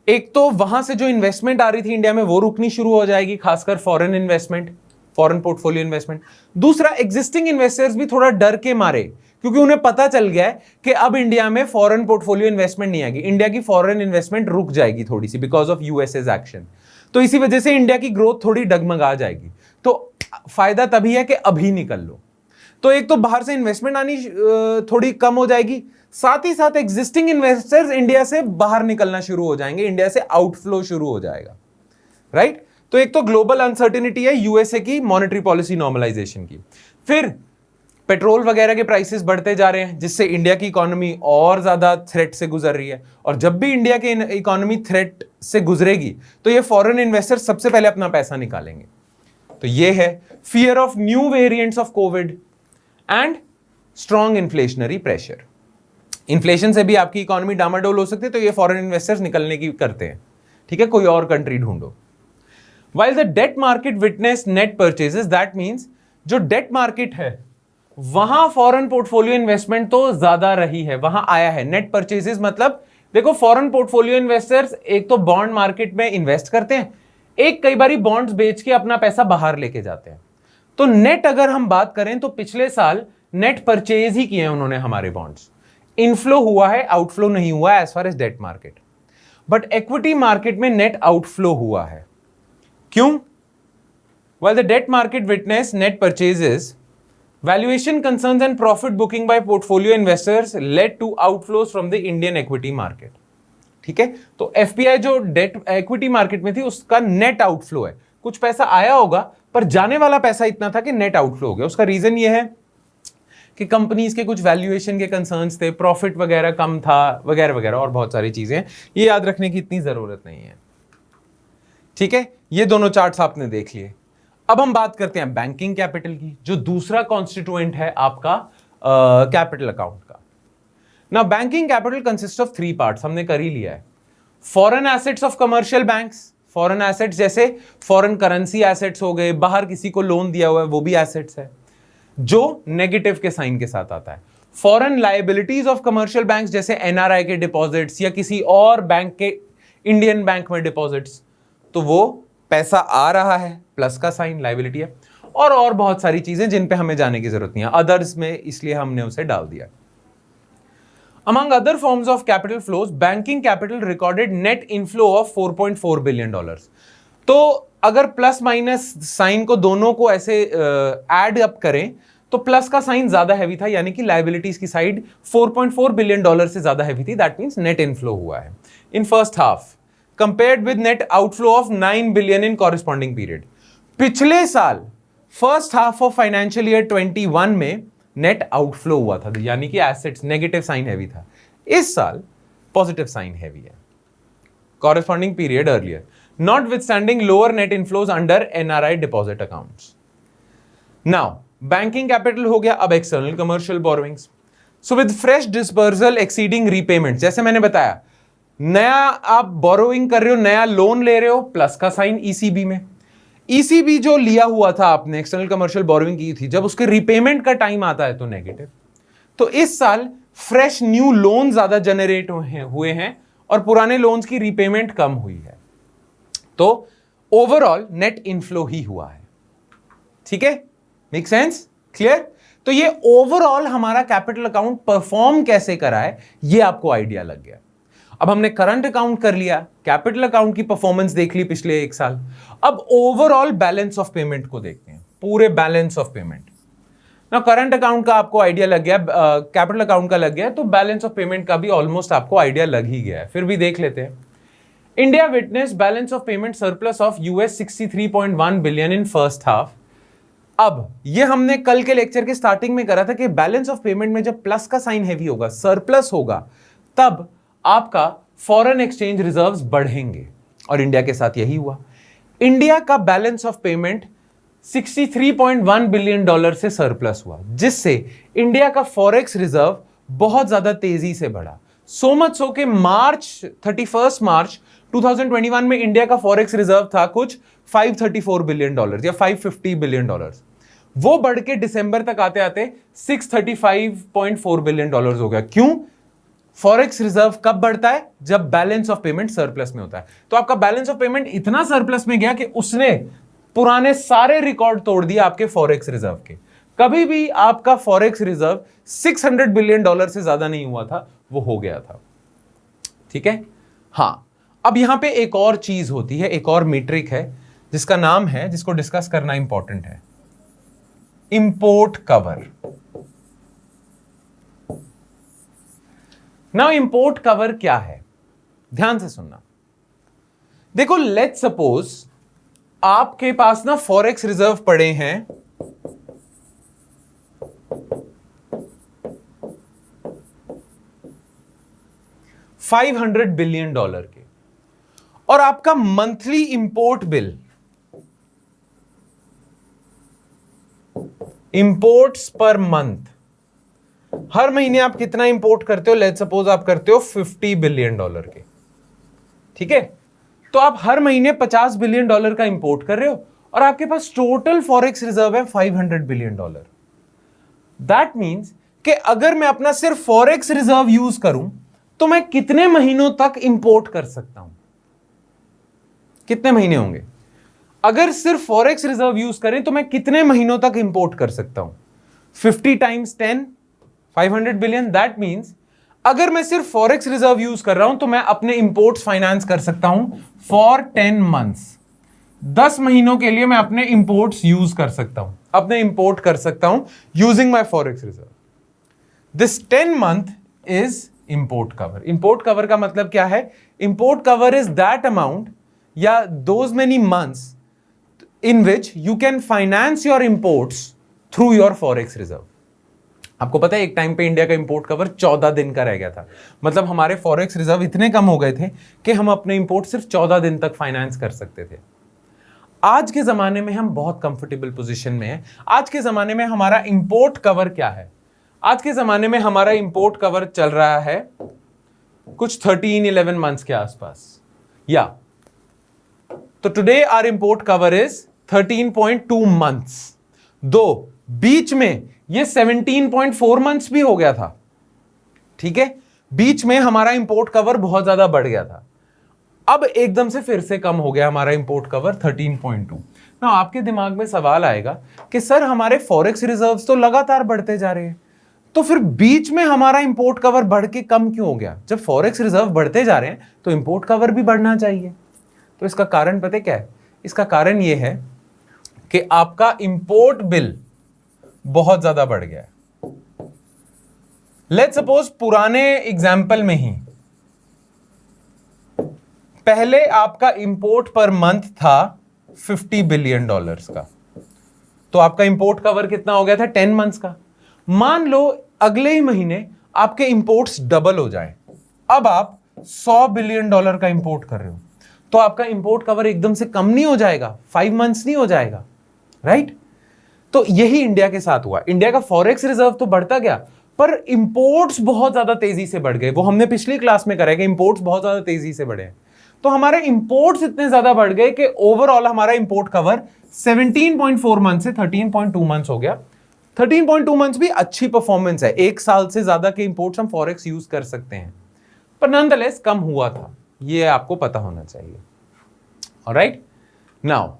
एक तो वहां से जो इन्वेस्टमेंट आ रही थी इंडिया में वो रुकनी शुरू हो जाएगी, खासकर foreign investment, foreign portfolio investment. दूसरा, एग्जिस्टिंग इन्वेस्टर्स भी थोड़ा डर के मारे, क्योंकि उन्हें पता चल गया है कि अब इंडिया में फॉरेन पोर्टफोलियो इन्वेस्टमेंट नहीं आएगी, इंडिया की फॉरेन इन्वेस्टमेंट रुक जाएगी थोड़ी सी बिकॉज ऑफ यूएसए's एक्शन। तो इसी वजह से इंडिया की ग्रोथ थोड़ी डगमगा जाएगी। तो फायदा तभी है कि अभी निकल लो। तो एक तो बाहर से इन्वेस्टमेंट आनी थोड़ी कम हो जाएगी, साथ ही साथ एग्जिस्टिंग इन्वेस्टर्स इंडिया से बाहर निकलना शुरू हो जाएंगे, इंडिया से आउटफ्लो शुरू हो जाएगा, राइट? तो एक तो ग्लोबल अनसर्टेनिटी है यूएसए की मॉनेटरी पॉलिसी नॉर्मलाइजेशन की। फिर पेट्रोल वगैरह के प्राइसेस बढ़ते जा रहे हैं, जिससे इंडिया की इकोनॉमी और ज्यादा थ्रेट से गुजर रही है, और जब भी इंडिया की इकोनॉमी थ्रेट से गुजरेगी तो ये फॉरेन इन्वेस्टर सबसे पहले अपना पैसा निकालेंगे। तो ये है fear of new variants of Covid and strong inflationary pressure. Inflation से भी आपकी इकोनॉमी डामाडोल हो सकती है, तो ये फॉरेन इन्वेस्टर्स निकलने की करते हैं। ठीक है, कोई और कंट्री ढूंढो। While the debt market witnessed net purchases, that means जो डेट मार्केट है वहां फॉरेन पोर्टफोलियो इन्वेस्टमेंट तो ज्यादा रही है, वहां आया है। नेट परचेजेस मतलब देखो, फॉरेन पोर्टफोलियो इन्वेस्टर्स एक तो बॉन्ड मार्केट में इन्वेस्ट करते हैं, एक कई बारी बॉन्ड्स बेच के अपना पैसा बाहर लेके जाते हैं। तो नेट अगर हम बात करें तो पिछले साल नेट परचेज ही किए हैं उन्होंने हमारे बॉन्ड्स। इनफ्लो हुआ है, आउटफ्लो नहीं हुआ है as far as debt market. But equity market में नेट आउटफ्लो हुआ है। क्यों? While the debt market witnessed net purchases, valuation concerns and profit booking by portfolio investors led to outflows from the Indian equity market. ठीक है, तो FPI जो debt equity market में थी उसका नेट आउटफ्लो है। कुछ पैसा आया होगा पर जाने वाला पैसा इतना था कि नेट आउटफ्लो हो गया। उसका रीजन ये है कि कंपनीज के कुछ वैल्यूएशन के कंसर्न्स थे, प्रॉफिट वगैरह कम था, वगैरह वगैरह, और बहुत सारी चीजें। ये याद रखने की इतनी जरूरत नहीं है। ठीक है, ये दोनों चार्ट्स आपने देख लिए। अब हम बात करते हैं बैंकिंग कैपिटल की, जो दूसरा कॉन्स्टिट्यूएंट है आपका कैपिटल अकाउंट का। ना banking capital consist of 3 parts, हमने कर ही लिया है। Foreign assets of commercial banks, foreign assets जैसे फॉरेन करेंसी एसेट्स हो गए, बाहर किसी को लोन दिया हुआ है वो भी एसेट्स है, जो नेगेटिव के साइन के साथ आता है। Foreign liabilities of commercial banks जैसे एनआरआई के डिपॉजिट्स या किसी और बैंक के इंडियन बैंक में डिपॉजिट्स, तो वो पैसा आ रहा है, प्लस का साइन, लायबिलिटी है। और बहुत सारी चीजें जिन पे हमें जाने की जरूरत नहीं है, अदर्स में, इसलिए हमने उसे डाल दिया। Among other forms of capital flows, banking capital recorded net inflow of $4.4 billion. तो अगर प्लस माइनस साइन को दोनों को ऐसे ऐड अप करें तो प्लस का साइन ज्यादा हैवी था, यानी कि लायबिलिटीज की साइड $4.4 बिलियन से ज्यादा हैवी थी। दैट मींस नेट इनफ्लो हुआ है in first half compared with net outflow of 9 billion in corresponding period. पिछले साल first half of financial year 21 में नेट आउटफ्लो हुआ था, यानी कि एसेट्स नेगेटिव साइन हैवी था। इस साल पॉजिटिव साइन हैवी है। Corresponding period earlier, notwithstanding lower net inflows under NRI deposit accounts. Now, banking capital हो गया, अब external commercial borrowings. So with fresh disbursal exceeding repayments, जैसे मैंने बताया, नया आप borrowing कर रहे हो, नया लोन ले रहे हो, प्लस का साइन ECB में। ईसीबी जो लिया हुआ था आपने, एक्सटर्नल कमर्शियल बोरोइंग की थी, जब उसके रिपेमेंट का टाइम आता है तो नेगेटिव। तो इस साल फ्रेश न्यू लोन ज्यादा जनरेट हुए हैं और पुराने लोन्स की रीपेमेंट कम हुई है, तो ओवरऑल नेट इनफ्लो ही हुआ है। ठीक है, मेक सेंस, क्लियर? तो ये ओवरऑल हमारा कैपिटल अकाउंट परफॉर्म कैसे करा है ये आपको आइडिया लग गया। अब हमने करंट अकाउंट कर लिया, कैपिटल अकाउंट की परफॉर्मेंस देख ली पिछले एक साल। अब ओवरऑल बैलेंस ऑफ पेमेंट को देखते हैं, पूरे बैलेंस ऑफ पेमेंट। ना करंट अकाउंट का आपको आइडिया लग गया, कैपिटल अकाउंट का लग गया, तो बैलेंस ऑफ पेमेंट का भी ऑलमोस्ट आपको आइडिया लग ही गया है, फिर भी देख लेते हैं। India witness balance of payment surplus of $63.1 billion in first half. अब ये हमने कल के लेक्चर के स्टार्टिंग में करा था कि बैलेंस ऑफ पेमेंट में जब प्लस का साइन हैवी होगा, सरप्लस होगा, तब आपका फॉरेन एक्सचेंज रिजर्व्स बढ़ेंगे, और इंडिया के साथ यही हुआ। इंडिया का बैलेंस ऑफ पेमेंट $63.1 बिलियन से सरप्लस हुआ, जिससे इंडिया का फॉरेक्स रिजर्व बहुत ज्यादा तेजी से बढ़ा। सो मच सो कि 31 मार्च 2021 में इंडिया का फॉरेक्स रिजर्व था कुछ $534 बिलियन या $550 बिलियन। वो बढ़ के दिसंबर तक आते आते $635.4 बिलियन हो गया। क्यों? फॉरेक्स रिजर्व कब बढ़ता है? जब बैलेंस ऑफ पेमेंट सरप्लस में होता है। तो आपका बैलेंस ऑफ पेमेंट इतना सरप्लस में गया कि उसने पुराने सारे रिकॉर्ड तोड़ दिए आपके फॉरेक्स रिजर्व के। कभी भी आपका फॉरेक्स रिजर्व $600 बिलियन से ज्यादा नहीं हुआ था, वो हो गया था। ठीक है, हां। अब यहां पे एक और चीज होती है, एक और मीट्रिक है जिसका नाम है, जिसको डिस्कस करना इंपॉर्टेंट है, import cover. Now import cover क्या है, ध्यान से सुनना। देखो, लेट्स सपोज आपके पास ना फॉरेक्स रिजर्व पड़े हैं $500 बिलियन के, और आपका monthly import bill, imports per month, हर महीने आप कितना इंपोर्ट करते हो? लेट्स सपोज आप करते हो $50 बिलियन के। ठीक है, तो आप हर महीने $50 बिलियन का इंपोर्ट कर रहे हो, और आपके पास टोटल फॉरेक्स रिजर्व है $500 बिलियन। दैट मीन्स कि अगर मैं अपना सिर्फ फॉरेक्स रिजर्व यूज करूं तो मैं कितने महीनों तक इंपोर्ट कर सकता हूं? कितने महीने होंगे? अगर सिर्फ फॉरेक्स रिजर्व यूज करें तो मैं कितने महीनों तक इंपोर्ट कर सकता हूं? 50 टाइम्स 10, 500 बिलियन। दैट मीन्स अगर मैं सिर्फ फॉरेक्स रिजर्व यूज कर रहा हूं तो मैं अपने इंपोर्ट्स फाइनेंस कर सकता हूं फॉर 10 मंथ्स। 10 महीनों के लिए मैं अपने इंपोर्ट्स यूज कर सकता हूं, अपने इंपोर्ट कर सकता हूं using my forex reserve. This 10 month is import cover. Import cover का मतलब क्या है? Import cover is that amount या those many months in which you can finance your imports through your forex reserve। आपको पता है एक टाइम पे इंडिया का इंपोर्ट कवर 14 दिन का रह गया था, मतलब हमारे फॉरेक्स रिजर्व इतने कम हो गए थे कि हम अपने इंपोर्ट सिर्फ 14 दिन तक फाइनेंस कर सकते थे। आज के जमाने में हम बहुत कंफर्टेबल पोजीशन में हैं। आज के जमाने में हमारा इंपोर्ट कवर क्या है? आज के जमाने में हमारा इंपोर्ट कवर चल रहा है कुछ 13-11 मंथ्स के आसपास, या तो today our import cover is 13.2 months. दो बीच में ये 17.4 मंथ्स भी हो गया था। ठीक है, बीच में हमारा इंपोर्ट कवर बहुत ज्यादा बढ़ गया था, अब एकदम से फिर से कम हो गया हमारा इंपोर्ट कवर 13.2। ना आपके दिमाग में सवाल आएगा कि सर हमारे फॉरेक्स रिजर्व्स तो लगातार बढ़ते जा रहे हैं, तो फिर बीच में हमारा इंपोर्ट कवर बढ़ के कम क्यों हो गया? जब फॉरेक्स रिजर्व बढ़ते जा रहे हैं तो इंपोर्ट कवर भी बढ़ना चाहिए। तो इसका कारण पता क्या है? इसका कारण यह है कि आपका इंपोर्ट बिल बहुत ज्यादा बढ़ गया है। लेट्स सपोज पुराने एग्जाम्पल में ही पहले आपका इंपोर्ट पर मंथ था $50 बिलियन का, तो आपका इंपोर्ट कवर कितना हो गया था? 10 मंथ्स का। मान लो अगले ही महीने आपके इंपोर्ट्स डबल हो जाए, अब आप $100 बिलियन का इंपोर्ट कर रहे हो, तो आपका इंपोर्ट कवर एकदम से कम नहीं हो जाएगा, 5 मंथ्स नहीं हो जाएगा, राइट? तो यही इंडिया के साथ हुआ। इंडिया का फॉरेक्स रिजर्व तो बढ़ता गया, पर इंपोर्ट्स बहुत ज्यादा तेजी से बढ़ गए। वो हमने पिछली क्लास में करा है कि इंपोर्ट्स बहुत ज्यादा तेजी से बढ़े हैं। तो हमारे इंपोर्ट्स इतने ज्यादा बढ़ गए कि ओवरऑल हमारा इंपोर्ट कवर 17.4 मंथ से 13.2 मंथ्स हो गया। 13.2 मंथ्स भी अच्छी परफॉर्मेंस है, एक साल से ज्यादा के इंपोर्ट्स हम फॉरेक्स यूज कर सकते हैं, पर नॉनदलेस कम हुआ था, ये आपको पता होना चाहिए। ऑलराइट, नाउ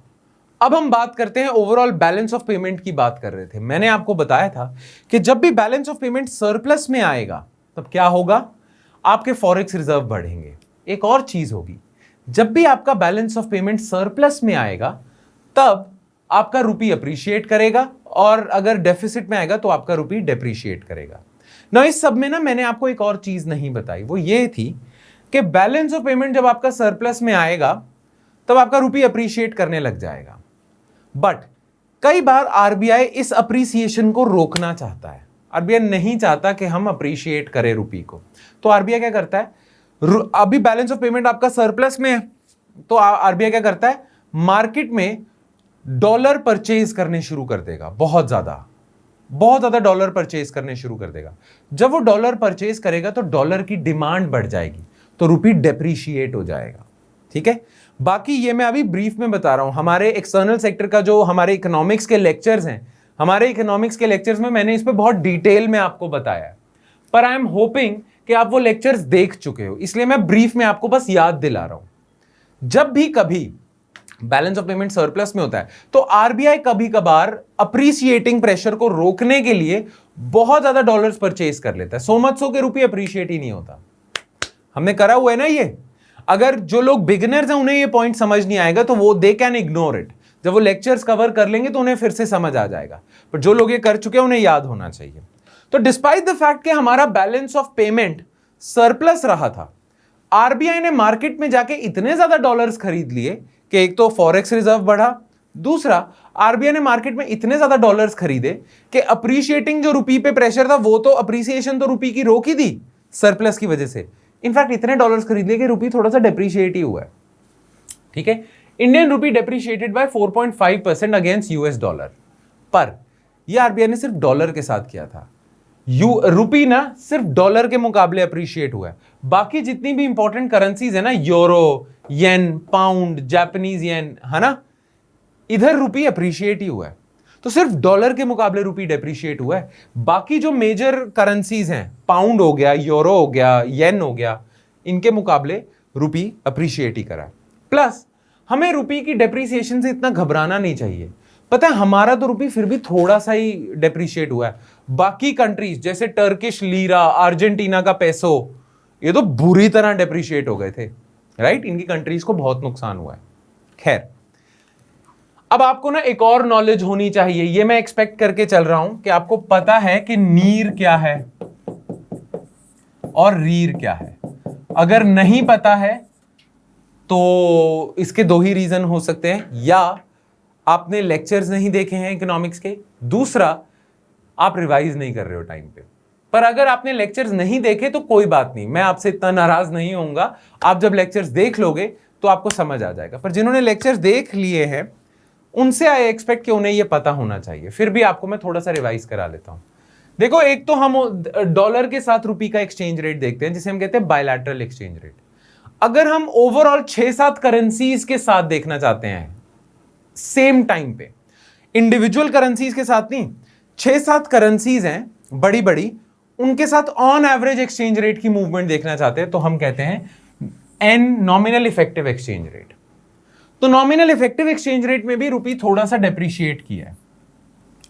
अब हम बात करते हैं ओवरऑल बैलेंस ऑफ पेमेंट की बात कर रहे थे। मैंने आपको बताया था कि जब भी बैलेंस ऑफ पेमेंट सरप्लस में आएगा तब क्या होगा, आपके फॉरेक्स रिजर्व बढ़ेंगे। एक और चीज होगी, जब भी आपका बैलेंस ऑफ पेमेंट सरप्लस में आएगा तब आपका रुपी अप्रिशिएट करेगा, और अगर डेफिसिट में आएगा तो आपका रुपी डेप्रिशिएट करेगा। ना इस सब में ना मैंने आपको एक और चीज नहीं बताई, वो ये थी कि बैलेंस ऑफ पेमेंट जब आपका सरप्लस में आएगा तब आपका रुपी अप्रिशिएट करने लग जाएगा, बट कई बार आरबीआई इस अप्रिसिएशन को रोकना चाहता है। आरबीआई नहीं चाहता कि हम अप्रिशिएट करें रुपी को, तो आरबीआई क्या करता है, अभी बैलेंस ऑफ पेमेंट आपका सरप्लस में है तो आरबीआई क्या करता है, मार्केट में डॉलर परचेज करने शुरू कर देगा, बहुत ज्यादा डॉलर परचेज करने शुरू कर देगा। जब वो डॉलर परचेज करेगा तो डॉलर की डिमांड बढ़ जाएगी, तो रुपी डेप्रिशिएट हो जाएगा। ठीक है, बाकी ये मैं अभी ब्रीफ में बता रहा हूं। हमारे एक्सटर्नल सेक्टर का जो हमारे इकोनॉमिक्स के लेक्चर्स हैं, हमारे इकोनॉमिक्स के लेक्चर्स में मैंने इस पे बहुत डिटेल में आपको बताया है, पर आई एम होपिंग कि आप वो लेक्चर्स देख चुके हो, इसलिए मैं ब्रीफ में आपको बस याद दिला रहा हूं। जब भी कभी बैलेंस ऑफ पेमेंट सरप्लस में होता है तो आरबीआई कभी कभार अप्रिसिएटिंग प्रेशर को रोकने के लिए बहुत ज्यादा डॉलर्स परचेज कर लेता है, सो मच सो के रुपये अप्रिशिएट ही नहीं होता। हमने करा हुआ है ना ये। अगर जो लोग बिगिनर्स हैं उन्हें ये पॉइंट समझ नहीं आएगा तो वो दे कैन इग्नोर इट, जब वो लेक्चर्स कवर कर लेंगे तो उन्हें फिर से समझ आ जाएगा, पर जो लोग ये कर चुके हैं उन्हें याद होना चाहिए। तो डिस्पाइट द फैक्ट कि हमारा बैलेंस ऑफ पेमेंट सरप्लस रहा था, आरबीआई ने मार्केट में जाके इतने ज्यादा डॉलर्स खरीद लिए कि एक तो फॉरेक्स रिजर्व बढ़ा, दूसरा आरबीआई ने मार्केट में इतने ज्यादा डॉलर्स खरीदे कि अप्रिशिएटिंग जो रुपी पे प्रेशर था वो तो अप्रिसिएशन तो रुपी की रोक ही दी सरप्लस की वजह से। इनफैक्ट इतने डॉलर्स खरीद लिए कि रुपी थोड़ा सा डेप्रिशिएट ही हुआ है। ठीक है, Indian rupee depreciated by 4.5% against US dollar, पर यह आरबीआई ने सिर्फ डॉलर के साथ किया था। रुपी ना सिर्फ डॉलर के मुकाबले अप्रिशिएट हुआ है, बाकी जितनी भी इंपॉर्टेंट करेंसीज है ना, यूरो, येन, पाउंड, जापानीज येन, है ना, इधर रुपी अप्रिशिएट ही हुआ है। तो सिर्फ डॉलर के मुकाबले रुपी डेप्रिशिएट हुआ है, बाकी जो मेजर करेंसीज हैं, पाउंड हो गया, यूरो हो गया, येन हो गया, इनके मुकाबले रुपी अप्रिशिएट ही करा। प्लस हमें रुपी की डेप्रिसिएशन से इतना घबराना नहीं चाहिए। पता है हमारा तो रुपी फिर भी थोड़ा सा ही डेप्रिशिएट हुआ है, बाकी कंट्रीज जैसे टर्किश लीरा, अर्जेंटीना का पेसो, ये तो बुरी तरह डेप्रिशिएट हो गए थे। राइट, इनकी कंट्रीज को बहुत नुकसान हुआ है। खैर, अब आपको ना एक और नॉलेज होनी चाहिए, ये मैं एक्सपेक्ट करके चल रहा हूं कि आपको पता है कि नीर क्या है और रीर क्या है। अगर नहीं पता है तो इसके दो ही रीजन हो सकते हैं, या आपने लेक्चर्स नहीं देखे हैं इकोनॉमिक्स के, दूसरा आप रिवाइज नहीं कर रहे हो टाइम पे। पर अगर आपने लेक्चर्स नहीं देखे तो कोई बात नहीं, मैं आपसे इतना नाराज नहीं होऊंगा। आप जब लेक्चर्स देख लोगे तो आपको समझ आ जाएगा, पर जिन्होंने लेक्चर्स देख लिए हैं उनसे आई एक्सपेक्ट कि उन्हें यह पता होना चाहिए। फिर भी आपको मैं थोड़ा सा रिवाइज करा लेता हूं। देखो, एक तो हम डॉलर के साथ रुपी का एक्सचेंज रेट देखते हैं जिसे हम कहते हैं बायलैटरल एक्सचेंज रेट। अगर हम ओवरऑल 6-7 करेंसीज के साथ देखना चाहते हैं सेम टाइम पे, इंडिविजुअल करेंसीज के साथ नहीं, 6-7 करेंसीज हैं बड़ी बड़ी, उनके साथ ऑन एवरेज एक्सचेंज रेट की मूवमेंट देखना चाहते हैं तो हम कहते हैं an, nominal effective exchange rate. तो नॉमिनल इफेक्टिव एक्सचेंज रेट में भी रुपी थोड़ा सा डेप्रिशिएट किया है।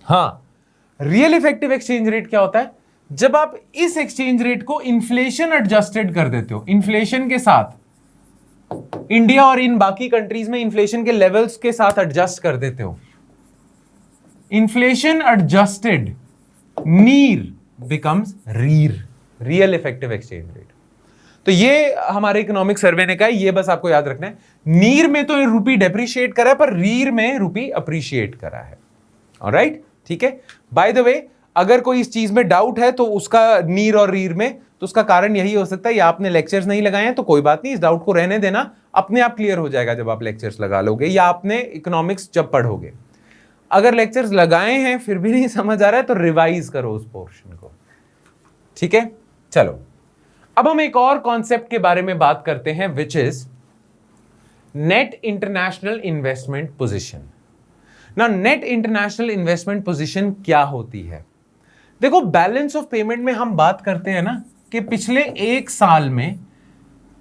हाँ, रियल इफेक्टिव एक्सचेंज रेट क्या होता है, जब आप इस एक्सचेंज रेट को इन्फ्लेशन एडजस्टेड कर देते हो, इन्फ्लेशन के साथ, इंडिया और इन बाकी कंट्रीज में इन्फ्लेशन के लेवल्स के साथ एडजस्ट कर देते हो, inflation adjusted NEER becomes REER, real effective exchange rate. तो ये हमारे इकोनॉमिक सर्वे ने कहा, ये बस आपको याद रखना है। नीर में तो रुपी डेप्रिशिएट करा है, पर रीर में रुपी अप्रिशिएट करा है। ऑलराइट, ठीक है। बाय द वे, अगर कोई इस चीज में डाउट है तो उसका नीर और रीर में, तो उसका कारण यही हो सकता है या आपने लेक्चर्स नहीं लगाए हैं, तो कोई बात नहीं, इस डाउट को रहने देना, अपने आप क्लियर हो जाएगा जब आप लेक्चर्स लगा लोगे या आपने इकोनॉमिक्स जब पढ़ोगे। अगर लेक्चर्स लगाए हैं फिर भी नहीं समझ आ रहा है तो रिवाइज करो उस पोर्शन को। ठीक है, चलो अब हम एक और कॉन्सेप्ट के बारे में बात करते हैं, which is net international investment position. ना नेट इंटरनेशनल इन्वेस्टमेंट पोजीशन क्या होती है? देखो, बैलेंस ऑफ पेमेंट में हम बात करते हैं ना कि पिछले एक साल में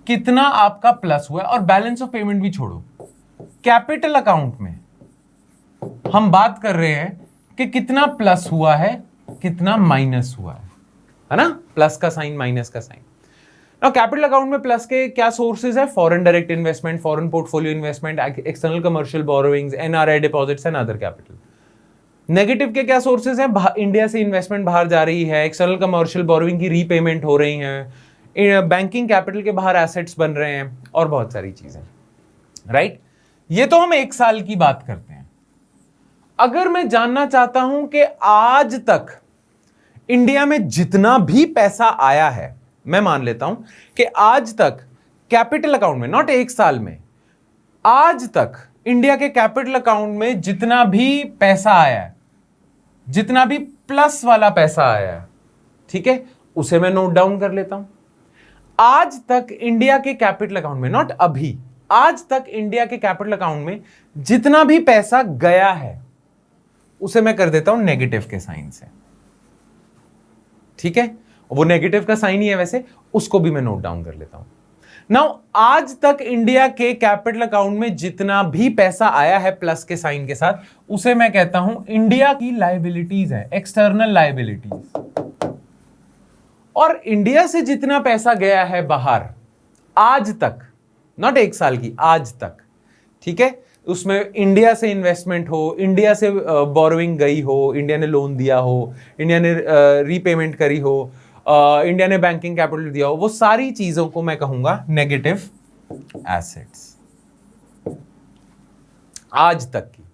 कितना आपका प्लस हुआ है, और बैलेंस ऑफ पेमेंट भी छोड़ो, कैपिटल अकाउंट में हम बात कर रहे हैं कि कितना प्लस हुआ है, कितना माइनस हुआ है ना? प्लस का साइन, माइनस का साइन। नाउ कैपिटल अकाउंट में प्लस के क्या सोर्सेज है? Foreign direct investment, foreign portfolio investment, external commercial borrowings, NRI deposits and other capital. Negative के क्या सोर्सेज हैं? इंडिया से इन्वेस्टमेंट बाहर जा रही है, एक्सटर्नल कमर्शियल बोरोइंग की रीपेमेंट हो रही है, बैंकिंग कैपिटल के बाहर एसेट्स बन रहे हैं, और बहुत सारी चीजें, राइट? ये तो हम एक साल की बात करते हैं। अगर मैं जानना चाहता हूं कि आज तक इंडिया में जितना भी पैसा आया है, मैं मान लेता हूं कि आज तक कैपिटल अकाउंट में, नॉट एक साल में, आज तक इंडिया के कैपिटल अकाउंट में जितना भी पैसा आया है, जितना भी प्लस वाला पैसा आया है, ठीक है, उसे मैं नोट डाउन कर लेता हूं। आज तक इंडिया के कैपिटल अकाउंट में, नॉट अभी, आज तक इंडिया के कैपिटल अकाउंट में जितना भी पैसा गया है उसे मैं कर देता हूं नेगेटिव के साइन से, ठीक है? वो नेगेटिव का साइन ही है वैसे, उसको भी मैं नोट डाउन कर लेता हूं। नाउ आज तक इंडिया के कैपिटल अकाउंट में जितना भी पैसा आया है प्लस के साइन के साथ, उसे मैं कहता हूं इंडिया की लायबिलिटीज है, एक्सटर्नल लायबिलिटीज। और इंडिया से जितना पैसा गया है बाहर आज तक, नॉट एक साल की, आज तक, ठीक है, उसमें इंडिया से इन्वेस्टमेंट हो, इंडिया से बोरोइंग गई हो, इंडिया ने लोन दिया हो, इंडिया ने रीपेमेंट करी हो, इंडिया ने बैंकिंग कैपिटल दिया हो, वो सारी चीजों को मैं कहूंगा नेगेटिव एसेट्स आज तक की।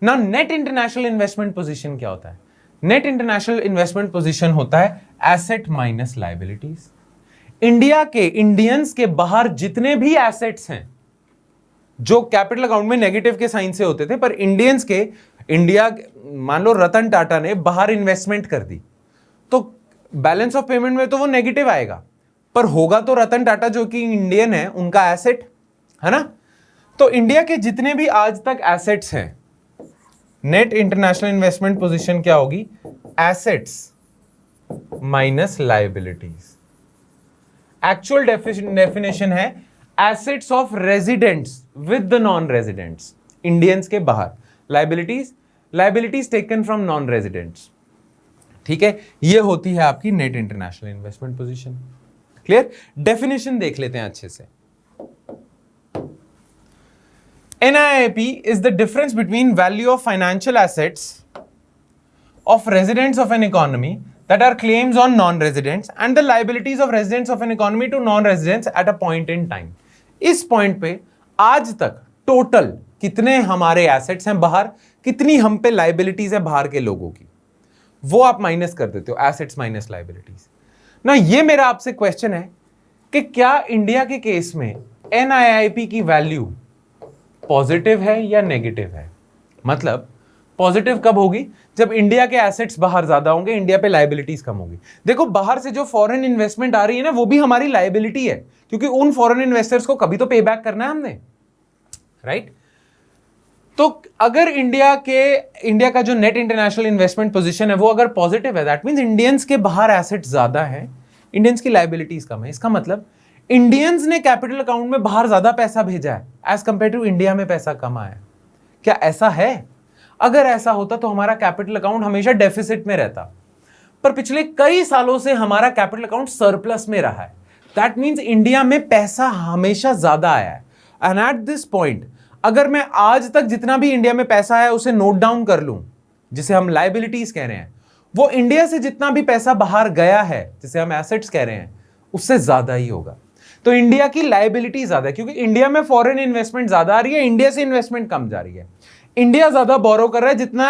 ना नेट इंटरनेशनल इन्वेस्टमेंट पोजीशन क्या होता है? नेट इंटरनेशनल इन्वेस्टमेंट पोजीशन होता है एसेट माइनस लायबिलिटीज। इंडिया के, इंडियंस के बाहर जितने भी एसेट्स हैं जो कैपिटल अकाउंट में नेगेटिव के साइन से होते थे, पर इंडियंस के, इंडिया, मान लो रतन टाटा ने बाहर इन्वेस्टमेंट कर दी, तो बैलेंस ऑफ पेमेंट में तो वो नेगेटिव आएगा, पर होगा तो रतन टाटा जो कि इंडियन है उनका एसेट है ना? तो इंडिया के जितने भी आज तक एसेट्स हैं, नेट इंटरनेशनल इन्वेस्टमेंट पोजीशन क्या होगी? Assets minus liabilities. Actual definition है assets of residents with the non residents, Indians के बाहर, liabilities taken from non residents, ठीक है? ये होती है आपकी net international investment position. Clear? Definition देख लेते हैं अच्छे से। NIIP is the difference between value of financial assets of residents of an economy that are claims on non-residents and the liabilities of residents of an economy to non-residents at a point in time. इस point पे आज तक total कितने हमारे assets हैं बाहर, कितनी हम पे लाइबिलिटीज है बाहर के लोगों की, वो आप माइनस कर देते हो, एसेट्स माइनस लाइबिलिटीज ना। ये मेरा आपसे क्वेश्चन है कि क्या इंडिया के केस में NIIP की वैल्यू पॉजिटिव है या नेगेटिव है? मतलब पॉजिटिव कब होगी? जब इंडिया के एसेट्स बाहर ज्यादा होंगे, इंडिया पे लायबिलिटीज कम होगी। देखो, बाहर से जो फॉरेन इन्वेस्टमेंट आ रही है ना, वो भी हमारी लायबिलिटी है, क्योंकि उन फॉरेन इन्वेस्टर्स को कभी तो पे बैक करना है हमने, राइट? तो अगर इंडिया का जो नेट इंटरनेशनल इन्वेस्टमेंट पोजीशन है वो अगर पॉजिटिव है, दैट मींस इंडियंस के बाहर एसेट्स ज्यादा है, इंडियंस की लायबिलिटीज कम है। इसका मतलब इंडियंस ने कैपिटल अकाउंट में बाहर ज्यादा पैसा भेजा है एज कंपेयर टू इंडिया में पैसा कम आया। क्या ऐसा है? अगर ऐसा होता तो हमारा कैपिटल अकाउंट हमेशा डेफिसिट में रहता, पर पिछले कई सालों से हमारा कैपिटल अकाउंट सरप्लस में रहा है। दैट मींस इंडिया में पैसा हमेशा ज्यादा आया है। एंड एट दिस पॉइंट, अगर मैं आज तक जितना भी इंडिया में पैसा है उसे नोट डाउन कर लूं, जिसे हम लायबिलिटीज कह रहे हैं, वो इंडिया से जितना भी पैसा बाहर गया है, जिसे हम एसेट्स कह रहे हैं, उससे ज्यादा ही होगा। तो इंडिया की लायबिलिटी ज्यादा है, क्योंकि इंडिया में फॉरेन इन्वेस्टमेंट ज्यादा आ रही है, इंडिया से इन्वेस्टमेंट कम जा रही है। इंडिया ज्यादा बोरो कर रहा है जितना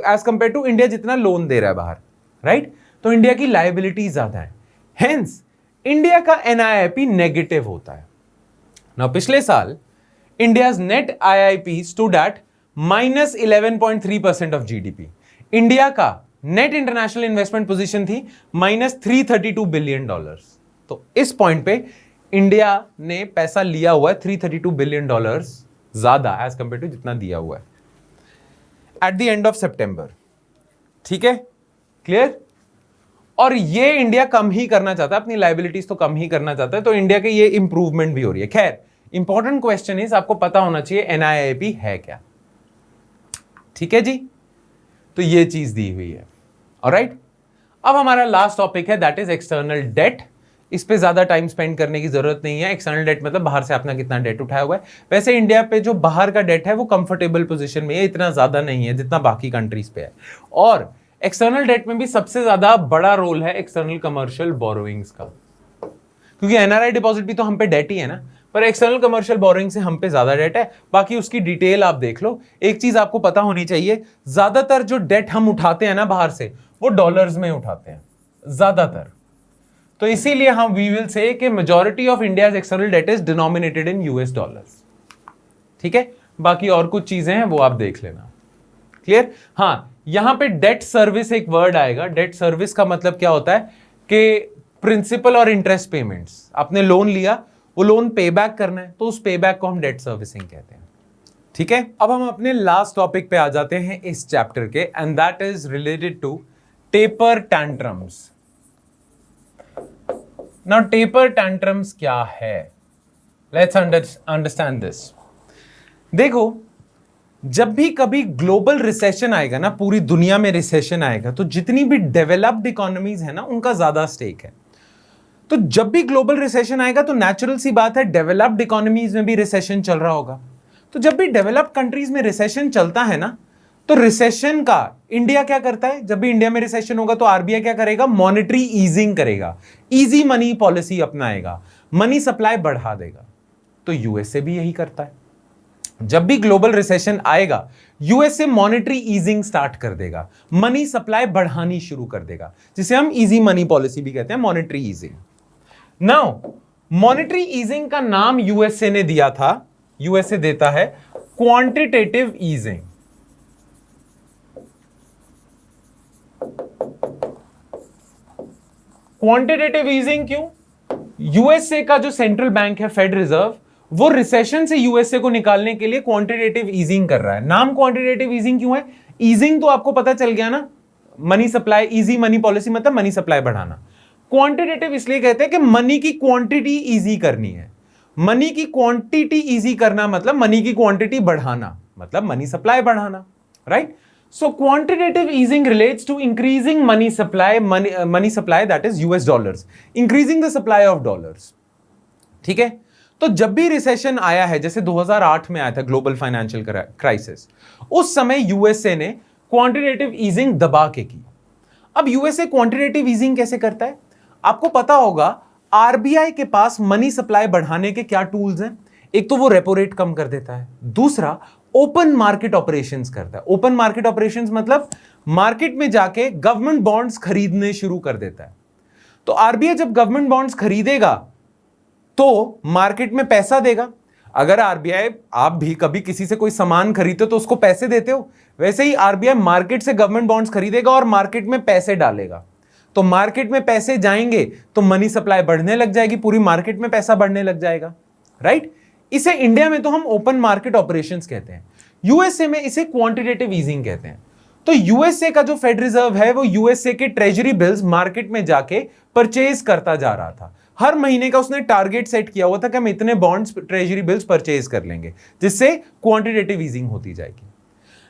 एज कंपेयर टू इंडिया जितना लोन दे रहा है बाहर, राइट? तो इंडिया की लायबिलिटी ज्यादा है, हेंस इंडिया का NIIP नेगेटिव होता है। ना पिछले साल India's net IIP stood at -11.3% of GDP। India का नेट इंटरनेशनल इन्वेस्टमेंट पोजीशन थी -$332 बिलियन। तो इस पॉइंट पे इंडिया ने पैसा लिया हुआ है $332 बिलियन ज्यादा एज कंपेयर टू जितना दिया हुआ है एट द एंड ऑफ सितंबर। ठीक है, क्लियर। और ये इंडिया कम ही करना चाहता है, अपनी लाइबिलिटीज तो कम ही करना चाहता है, तो इंडिया के ये इंप्रूवमेंट भी हो रही है। खैर, इंपॉर्टेंट क्वेश्चन इज, आपको पता होना चाहिए NIIP है क्या। ठीक है जी, तो ये चीज दी हुई है। ऑलराइट, अब हमारा लास्ट टॉपिक है दैट इज एक्सटर्नल डेट। इस पे ज्यादा टाइम स्पेंड करने की जरूरत नहीं है। एक्सटर्नल डेट मतलब बाहर से आपने कितना डेट उठाया हुआ है। वैसे इंडिया पे जो बाहर का डेट है वो कंफर्टेबल पोजीशन में है, इतना ज्यादा नहीं है जितना बाकी कंट्रीज पे है। और एक्सटर्नल डेट में भी सबसे ज्यादा बड़ा रोल है एक्सटर्नल कमर्शियल बोरोइंग्स का, क्योंकि NRI डिपॉजिट भी तो हम पे डेट ही है ना, पर एक्सटर्नल कमर्शियल बोरोइंग से हम पे ज्यादा डेट है। बाकी उसकी डिटेल आप देख लो। एक चीज आपको पता होनी चाहिए, ज्यादातर जो डेट हम उठाते हैं ना बाहर से, वो डॉलर्स में उठाते हैं ज्यादातर। तो इसीलिए हम वी विल से कि majority of India's external debt is denominated in US dollars. ठीक है, बाकी और कुछ चीजें हैं वो आप देख लेना। क्लियर। हाँ, यहां पे डेट सर्विस एक वर्ड आएगा। डेट सर्विस का मतलब क्या होता है कि प्रिंसिपल और इंटरेस्ट पेमेंट्स, आपने लोन लिया, वो लोन पे बैक करना है, तो उस पे बैक को हम डेट सर्विसिंग कहते हैं। ठीक है, अब हम अपने लास्ट टॉपिक पे आ जाते हैं इस चैप्टर के, and that is related to taper tantrums. Now taper tantrums क्या है, लेट्स अंडरस्टैंड दिस। देखो, जब भी कभी ग्लोबल रिसेशन आएगा ना, पूरी दुनिया में रिसेशन आएगा, तो जितनी भी डेवलप्ड इकोनॉमीज है ना, उनका ज्यादा स्टेक है। तो जब भी ग्लोबल रिसेशन आएगा तो नेचुरल सी बात है डेवलप्ड इकोनॉमीज में भी रिसेशन चल रहा होगा। तो जब भी डेवलप्ड कंट्रीज में रिसेशन चलता है ना, तो रिसेशन का इंडिया क्या करता है, जब भी इंडिया में रिसेशन होगा तो RBI क्या करेगा, मॉनेटरी ईजिंग करेगा, इजी मनी पॉलिसी अपनाएगा, मनी सप्लाई बढ़ा देगा। तो USA भी यही करता है। जब भी ग्लोबल रिसेशन आएगा, USA मॉनेटरी ईजिंग स्टार्ट कर देगा, मनी सप्लाई बढ़ानी शुरू कर देगा, जिसे हम इजी मनी पॉलिसी भी कहते हैं, monetary easing. Now monetary easing का नाम USA ने दिया था, USA देता है क्वांटिटेटिव ईजिंग। क्वांटिटेटिव ईजिंग क्यों? USA का जो सेंट्रल बैंक है फेड रिजर्व, वो रिसेशन से USA को निकालने के लिए क्वांटिटेटिव ईजिंग कर रहा है। नाम क्वांटिटेटिव ईजिंग क्यों है? ईजिंग तो आपको पता चल गया ना, money supply, easy money policy मतलब मनी सप्लाई बढ़ाना। क्वांटिटेटिव इसलिए कहते हैं कि मनी की क्वांटिटी इजी करनी है। मनी की क्वांटिटी इजी करना मतलब मनी की क्वांटिटी बढ़ाना, मतलब मनी सप्लाई बढ़ाना, right? So quantitative easing relates to increasing money supply that is US dollars, increasing the supply of dollars. ठीक है, तो जब भी रिसेशन आया है, जैसे 2008 में आया था ग्लोबल फाइनेंशियल क्राइसिस, उस समय USA ने क्वांटिटेटिव ईजिंग दबा के की। अब USA क्वांटिटेटिव ईजिंग कैसे करता है? आपको पता होगा RBI के पास मनी सप्लाई बढ़ाने के क्या टूल्स हैं। एक तो वो रेपो रेट कम कर देता है, दूसरा ओपन मार्केट ऑपरेशंस करता है। ओपन मार्केट ऑपरेशंस मतलब मार्केट में जाके गवर्नमेंट बॉन्ड्स खरीदने शुरू कर देता है। तो RBI जब गवर्नमेंट बॉन्ड्स खरीदेगा तो मार्केट में पैसा देगा। अगर RBI, आप भी कभी किसी से कोई सामान खरीदते हो तो उसको पैसे देते हो, वैसे ही RBI मार्केट से गवर्नमेंट बॉन्ड्स खरीदेगा और मार्केट में पैसे डालेगा। तो मार्केट में पैसे जाएंगे तो मनी सप्लाई बढ़ने लग जाएगी, पूरी मार्केट में पैसा बढ़ने लग जाएगा, राइट? इसे इंडिया में तो हम ओपन मार्केट ऑपरेशंस कहते हैं, USA में इसे क्वांटिटेटिव ईजिंग कहते हैं। तो USA का जो फेड रिजर्व है वो USA के ट्रेजरी बिल्स मार्केट में जाके परचेज करता जा रहा था। हर महीने का उसने टारगेट सेट किया हुआ था कि हम इतने बॉन्ड्स, ट्रेजरी बिल्स परचेज कर लेंगे, जिससे क्वांटिटेटिव ईजिंग होती जाएगी।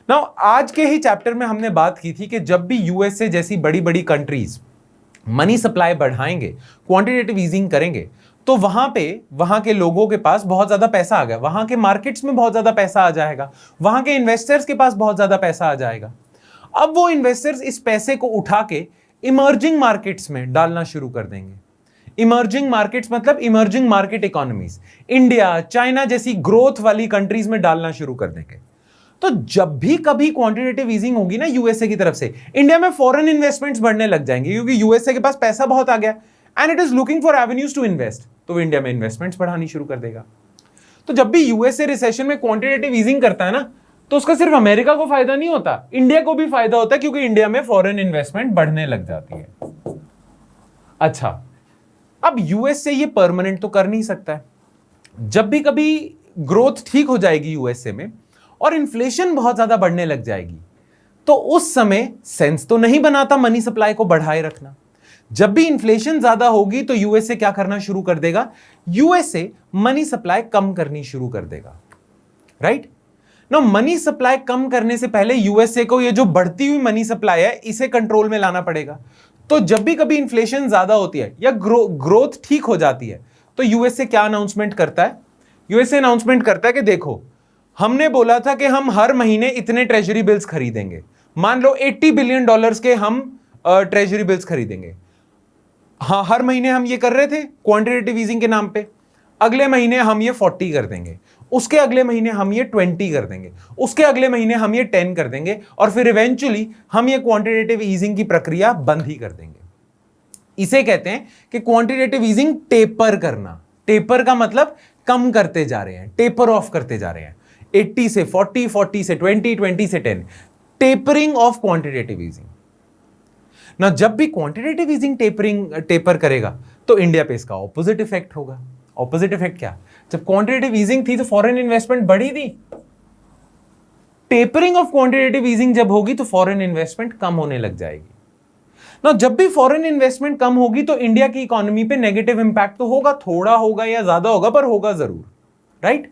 नाउ आज के ही चैप्टर में हमने बात की थी कि जब भी USA जैसी बड़ी बड़ी कंट्रीज मनी सप्लाई बढ़ाएंगे, क्वांटिटेटिव ईजिंग करेंगे, तो वहां के लोगों के पास बहुत ज्यादा पैसा आ गया, वहां के मार्केट्स में बहुत ज्यादा पैसा आ जाएगा, वहां के इन्वेस्टर्स के पास बहुत ज्यादा पैसा आ जाएगा। अब वो इन्वेस्टर्स इस पैसे को उठा के इमर्जिंग मार्केट्स में डालना शुरू कर देंगे। इमर्जिंग मार्केट्स मतलब emerging market economies, India, China जैसी ग्रोथ वाली कंट्रीज में डालना शुरू कर देंगे। तो जब भी कभी क्वांटिटेटिव ईजिंग होगी ना USA की तरफ से, इंडिया में फॉरेन इन्वेस्टमेंट्स बढ़ने लग जाएंगे, क्योंकि USA के पास पैसा बहुत आ गया and it is looking for avenues to invest, तो वो इंडिया में इन्वेस्टमेंट्स बढ़ानी शुरू कर देगा। तो जब भी USA रिसेशन में क्वांटिटेटिव ईजिंग करता है ना, तो उसका सिर्फ अमेरिका को फायदा नहीं होता, इंडिया को भी फायदा होता है, क्योंकि इंडिया में फॉरेन इन्वेस्टमेंट बढ़ने लग जाती है। अच्छा, अब यूएसए ये परमानेंट तो कर नहीं सकता है। जब भी कभी ग्रोथ ठीक हो जाएगी यूएसए में और इन्फ्लेशन बहुत ज्यादा बढ़ने लग जाएगी, तो उस समय सेंस तो नहीं बनाता मनी सप्लाई को बढ़ाए रखना। जब भी इन्फ्लेशन ज्यादा होगी तो यूएसए क्या करना शुरू कर देगा, यूएसए मनी सप्लाई कम करनी शुरू कर देगा, राइट ना। मनी सप्लाई कम करने से पहले यूएसए को ये जो बढ़ती हुई मनी सप्लाई है इसे कंट्रोल में लाना पड़ेगा। तो जब भी कभी इन्फ्लेशन ज्यादा होती है या ग्रोथ ठीक हो जाती है, तो यूएसए क्या अनाउंसमेंट करता है, यूएसए अनाउंसमेंट करता है कि देखो हमने बोला था कि हम हर महीने इतने ट्रेजरी बिल्स खरीदेंगे, मान लो $80 बिलियन के हम ट्रेजरी बिल्स खरीदेंगे। हाँ, हर महीने हम ये कर रहे थे क्वांटिटेटिव ईजिंग के नाम पे, अगले महीने हम ये 40 कर देंगे, उसके अगले महीने हम ये 20 कर देंगे, उसके अगले महीने हम ये 10 कर देंगे, और फिर इवेंचुअली हम ये क्वांटिटेटिव ईजिंग की प्रक्रिया बंद ही कर देंगे। इसे कहते हैं कि क्वांटिटेटिव ईजिंग टेपर करना। टेपर का मतलब कम करते जा रहे हैं, टेपर ऑफ करते जा रहे हैं, 80 से 40, 40 से 20, 20 से 10, टेपरिंग ऑफ क्वांटिटेटिव ईजिंग ना। जब भी क्वांटिटेटिव ईजिंग टेपर करेगा तो इंडिया पे इसका ऑपोजिट इफेक्ट होगा। ऑपोजिट इफेक्ट क्या, जब क्वांटिटेटिव ईजिंग थी तो फॉरेन इन्वेस्टमेंट बढ़ी थी, टेपरिंग ऑफ क्वांटिटेटिव ईजिंग जब होगी तो फॉरेन इन्वेस्टमेंट कम होने लग जाएगी ना। जब भी फॉरेन इन्वेस्टमेंट कम होगी तो इंडिया की इकोनॉमी पे नेगेटिव इंपैक्ट तो होगा, थोड़ा होगा या ज्यादा होगा पर होगा जरूर, राइट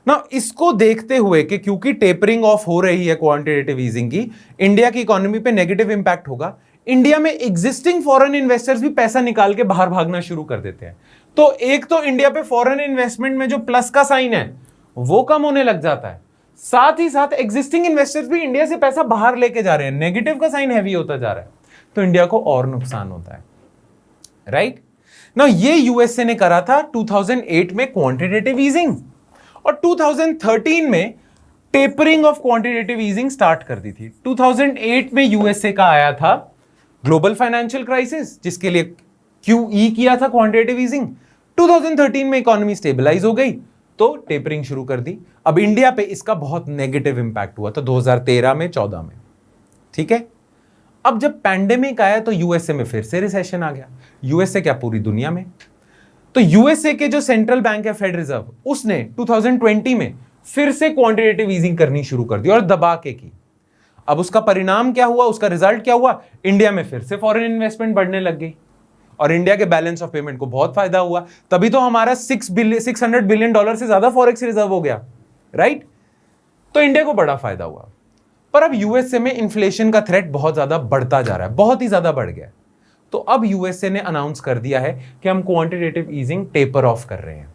ना। इसको देखते हुए कि क्योंकि टेपरिंग ऑफ हो रही है क्वांटिटेटिव ईजिंग की, इंडिया की इकोनॉमी पे नेगेटिव इंपैक्ट होगा, इंडिया में एग्जिस्टिंग फॉरेन इन्वेस्टर्स भी पैसा निकाल के बाहर भागना शुरू कर देते हैं। तो एक तो इंडिया पे फॉरेन इन्वेस्टमेंट में जो प्लस का साइन है वो कम होने लग जाता है, साथ ही साथ एग्जिस्टिंग इन्वेस्टर्स भी इंडिया से पैसा बाहर लेके जा रहे हैं, नेगेटिव का साइन हैवी होता जा रहा है, तो इंडिया को और नुकसान होता है, राइट ना। ये यूएसए ने करा था 2008 में क्वांटिटेटिव ईजिंग, और 2013 में tapering of quantitative easing start कर दी थी। 2008 में यूएसए का आया था ग्लोबल फाइनेंशियल क्राइसिस, जिसके लिए क्यूई किया था क्वांटिटेटिव ईजिंग। 2013 में इकोनॉमी स्टेबलाइज हो गई तो टेपरिंग शुरू कर दी। अब इंडिया पे इसका बहुत नेगेटिव इंपैक्ट हुआ था 2013 में 14 में, ठीक है। अब जब पैंडेमिक आया तो यूएसए में फिर से रिसेशन आ गया, यूएसए क्या पूरी दुनिया में। तो यूएसए के जो सेंट्रल बैंक है फेड रिजर्व, उसने 2020 में फिर से क्वांटिटेटिव ईजिंग करनी शुरू कर दी और दबा के की। अब उसका परिणाम क्या हुआ, उसका रिजल्ट क्या हुआ, इंडिया में फिर से फॉरेन इन्वेस्टमेंट बढ़ने लग गई और इंडिया के बैलेंस ऑफ पेमेंट को बहुत फायदा हुआ। तभी तो हमारा $600 बिलियन से ज्यादा फॉरेक्स रिजर्व हो गया, राइट। तो इंडिया को बड़ा फायदा हुआ। पर अब यूएसए में इन्फ्लेशन का थ्रेट बहुत ज्यादा बढ़ता जा रहा है, बहुत ही ज्यादा बढ़ गया। तो अब यूएसए ने अनाउंस कर दिया है कि हम क्वांटिटेटिव ईजिंग टेपर ऑफ कर रहे हैं।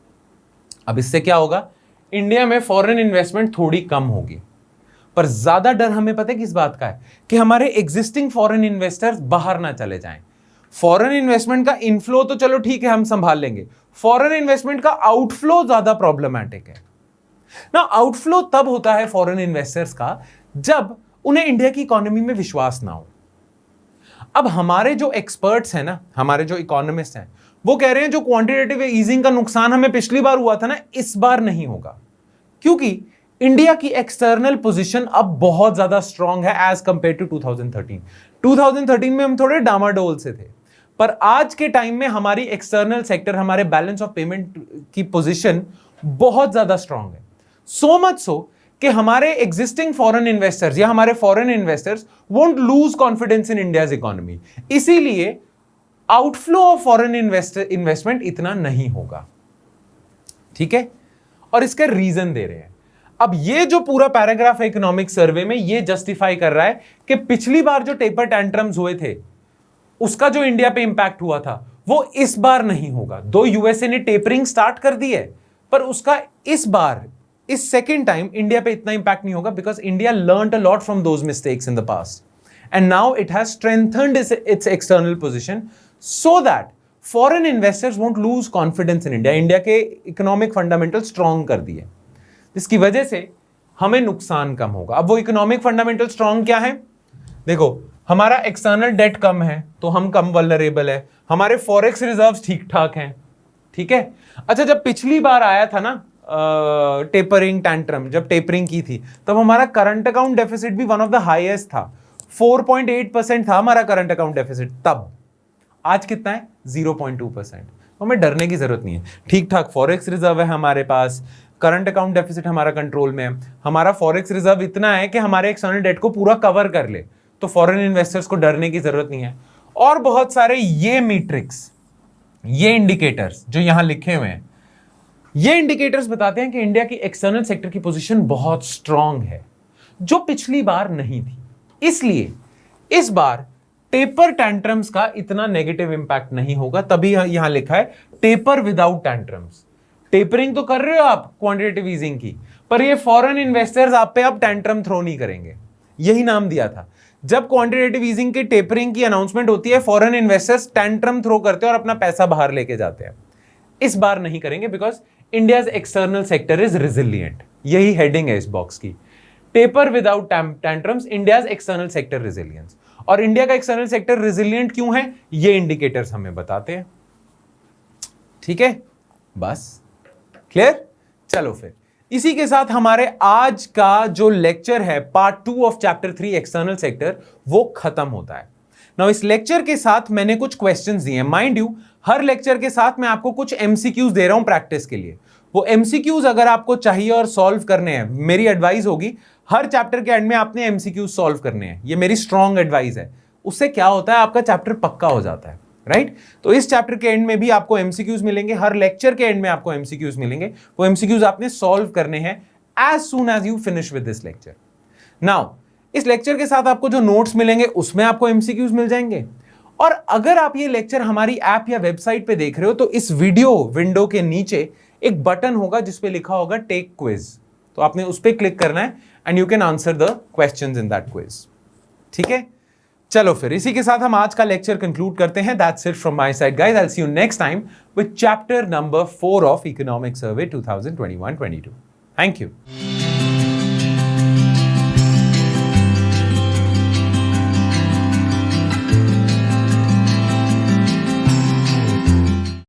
अब इससे क्या होगा, इंडिया में फॉरेन इन्वेस्टमेंट थोड़ी कम होगी, पर ज्यादा डर हमें पता है किस बात का है, कि हमारे एग्जिस्टिंग फॉरेन इन्वेस्टर्स बाहर ना चले जाएं। फॉरेन इन्वेस्टमेंट का इनफ्लो तो चलो ठीक है हम संभाल लेंगे, फॉरेन इन्वेस्टमेंट का आउटफ्लो ज्यादा प्रॉब्लमैटिक है ना। आउटफ्लो तब होता है फॉरेन इन्वेस्टर्स का जब उन्हें इंडिया की इकोनॉमी में विश्वास ना हो। अब हमारे जो एक्सपर्ट्स हैं ना, हमारे जो इकोनॉमिस्ट हैं, वो कह रहे हैं जो क्वांटिटेटिव ईजिंग का नुकसान हमें पिछली बार हुआ था ना, इस बार नहीं होगा, क्योंकि इंडिया की एक्सटर्नल पोजीशन अब बहुत ज्यादा स्ट्रांग है एज कंपेयर टू 2013। 2013 में हम थोड़े डामाडोल से थे, पर आज के टाइम में हमारी एक्सटर्नल सेक्टर, हमारे बैलेंस ऑफ पेमेंट की पोजीशन बहुत ज्यादा स्ट्रांग है। सो मच सो कि हमारे एग्जिस्टिंग फॉरेन इन्वेस्टर्स या हमारे foreign investors won't lose confidence in India's economy, इसीलिए आउटफ्लो ऑफ फॉरेन इन्वेस्टमेंट इतना नहीं होगा, ठीक है। और इसका रीजन दे रहे हैं। अब ये जो पूरा पैराग्राफ है इकोनॉमिक सर्वे में, ये जस्टिफाई कर रहा है कि पिछली बार जो टेपर टैंट्रम्स हुए थे उसका जो इंडिया पे इंपैक्ट हुआ था वो इस बार नहीं होगा। दो यूएसए ने टेपरिंग स्टार्ट कर दी है, पर उसका इस बार, इस सेकेंड टाइम इंडिया पे इतना इंपैक्ट नहीं होगा, because India learned a lot from those mistakes in the past and now it has strengthened its external position so that foreign investors won't lose confidence in India. India के economic fundamental strong कर दिए, जिसकी वजह से हमें नुकसान कम होगा। अब वो इकोनॉमिक फंडामेंटल स्ट्रांग क्या है, देखो हमारा एक्सटर्नल डेट कम है तो हम कम वल्नरेबल है, हमारे फॉरेक्स रिजर्व्स ठीक ठाक हैं, ठीक है। अच्छा, जब पिछली बार आया था ना टेपरिंग टैंट्रम, जब टेपरिंग की थी तब हमारा करंट अकाउंट डेफिसिट भी वन ऑफ द हाईएस्ट था, 4.8% था हमारा करंट अकाउंट डेफिसिट तब। आज कितना है, 0.2%। तो हमें डरने की जरूरत नहीं है। ठीक ठाक फॉरेक्स रिजर्व है हमारे पास, करंट अकाउंट डेफिसिट हमारा कंट्रोल में है, हमारा फॉरेक्स रिजर्व इतना है कि हमारे एक्सटर्नल डेट को पूरा कवर कर ले, तो फॉरेन इन्वेस्टर्स को डरने की जरूरत नहीं है। और बहुत सारे ये मीट्रिक्स, ये इंडिकेटर्स जो यहां लिखे हुए हैं, ये इंडिकेटर्स बताते हैं कि इंडिया की एक्सटर्नल सेक्टर की पोजीशन बहुत स्ट्रांग है, जो पिछली बार नहीं थी। इसलिए इस बार टेपर टैंट्रम्स का इतना नेगेटिव इंपैक्ट नहीं होगा, तभी यहां लिखा है टेपर विदाउट टैंट्रम्स। टेपरिंग तो कर रहे हो आप क्वांटिटेटिव ईजिंग की, पर ये फॉरेन इन्वेस्टर्स आप पे अब टैंट्रम थ्रो नहीं करेंगे, यही नाम दिया था। जब क्वांटिटेटिव ईजिंग के टेपरिंग की अनाउंसमेंट होती है, फॉरेन इन्वेस्टर्स टैंट्रम थ्रो करते हैं और अपना पैसा बाहर लेके जाते हैं। इस बार नहीं करेंगे, because India's external sector is resilient, यही हेडिंग है इस बॉक्स की। Taper without tantrums, India's external sector resilience. और इंडिया का एक्सटर्नल सेक्टर रिजिलियंट क्यों है, ये इंडिकेटर्स हमें बताते हैं। ठीक है, बस क्लियर। चलो फिर इसी के साथ हमारे आज का जो लेक्चर है part 2 of chapter 3 external sector, वो खत्म होता है। नाउ इस लेक्चर के साथ मैंने कुछ क्वेश्चंस दिए हैं। माइंड यू, हर लेक्चर के साथ मैं आपको कुछ एमसीक्यूज दे रहा हूं प्रैक्टिस के लिए। वो एमसीक्यूज अगर आपको चाहिए और सॉल्व करने हैं, मेरी एडवाइस होगी हर चैप्टर के एंड में आपने एमसीक्यूज सॉल्व करने हैं। ये मेरी स्ट्रॉन्ग एडवाइस है। उससे क्या होता है, आपका चैप्टर पक्का हो जाता है, राइट? तो इस चैप्टर के एंड में भी आपको एमसीक्यूज मिलेंगे, हर लेक्चर के एंड में आपको एमसीक्यूज मिलेंगे। वो एमसीक्यूज आपने सॉल्व करने हैं as soon as you finish with this lecture. Now इस लेक्चर के साथ आपको जो नोट्स मिलेंगे उसमें आपको एमसीक्यूज मिल जाएंगे। और अगर आप ये लेक्चर हमारी ऐप या वेबसाइट पे देख रहे हो, तो इस वीडियो विंडो के नीचे एक बटन होगा जिसपे लिखा होगा टेक क्विज, तो आपने उस पर क्लिक करना है and you can answer the questions in that quiz. ठीक है, चलो फिर इसी के साथ हम आज का लेक्चर कंक्लूड करते हैं। That's it from my side guys, I will see you next time with chapter number 4 of economic survey 2021-22। Thank you.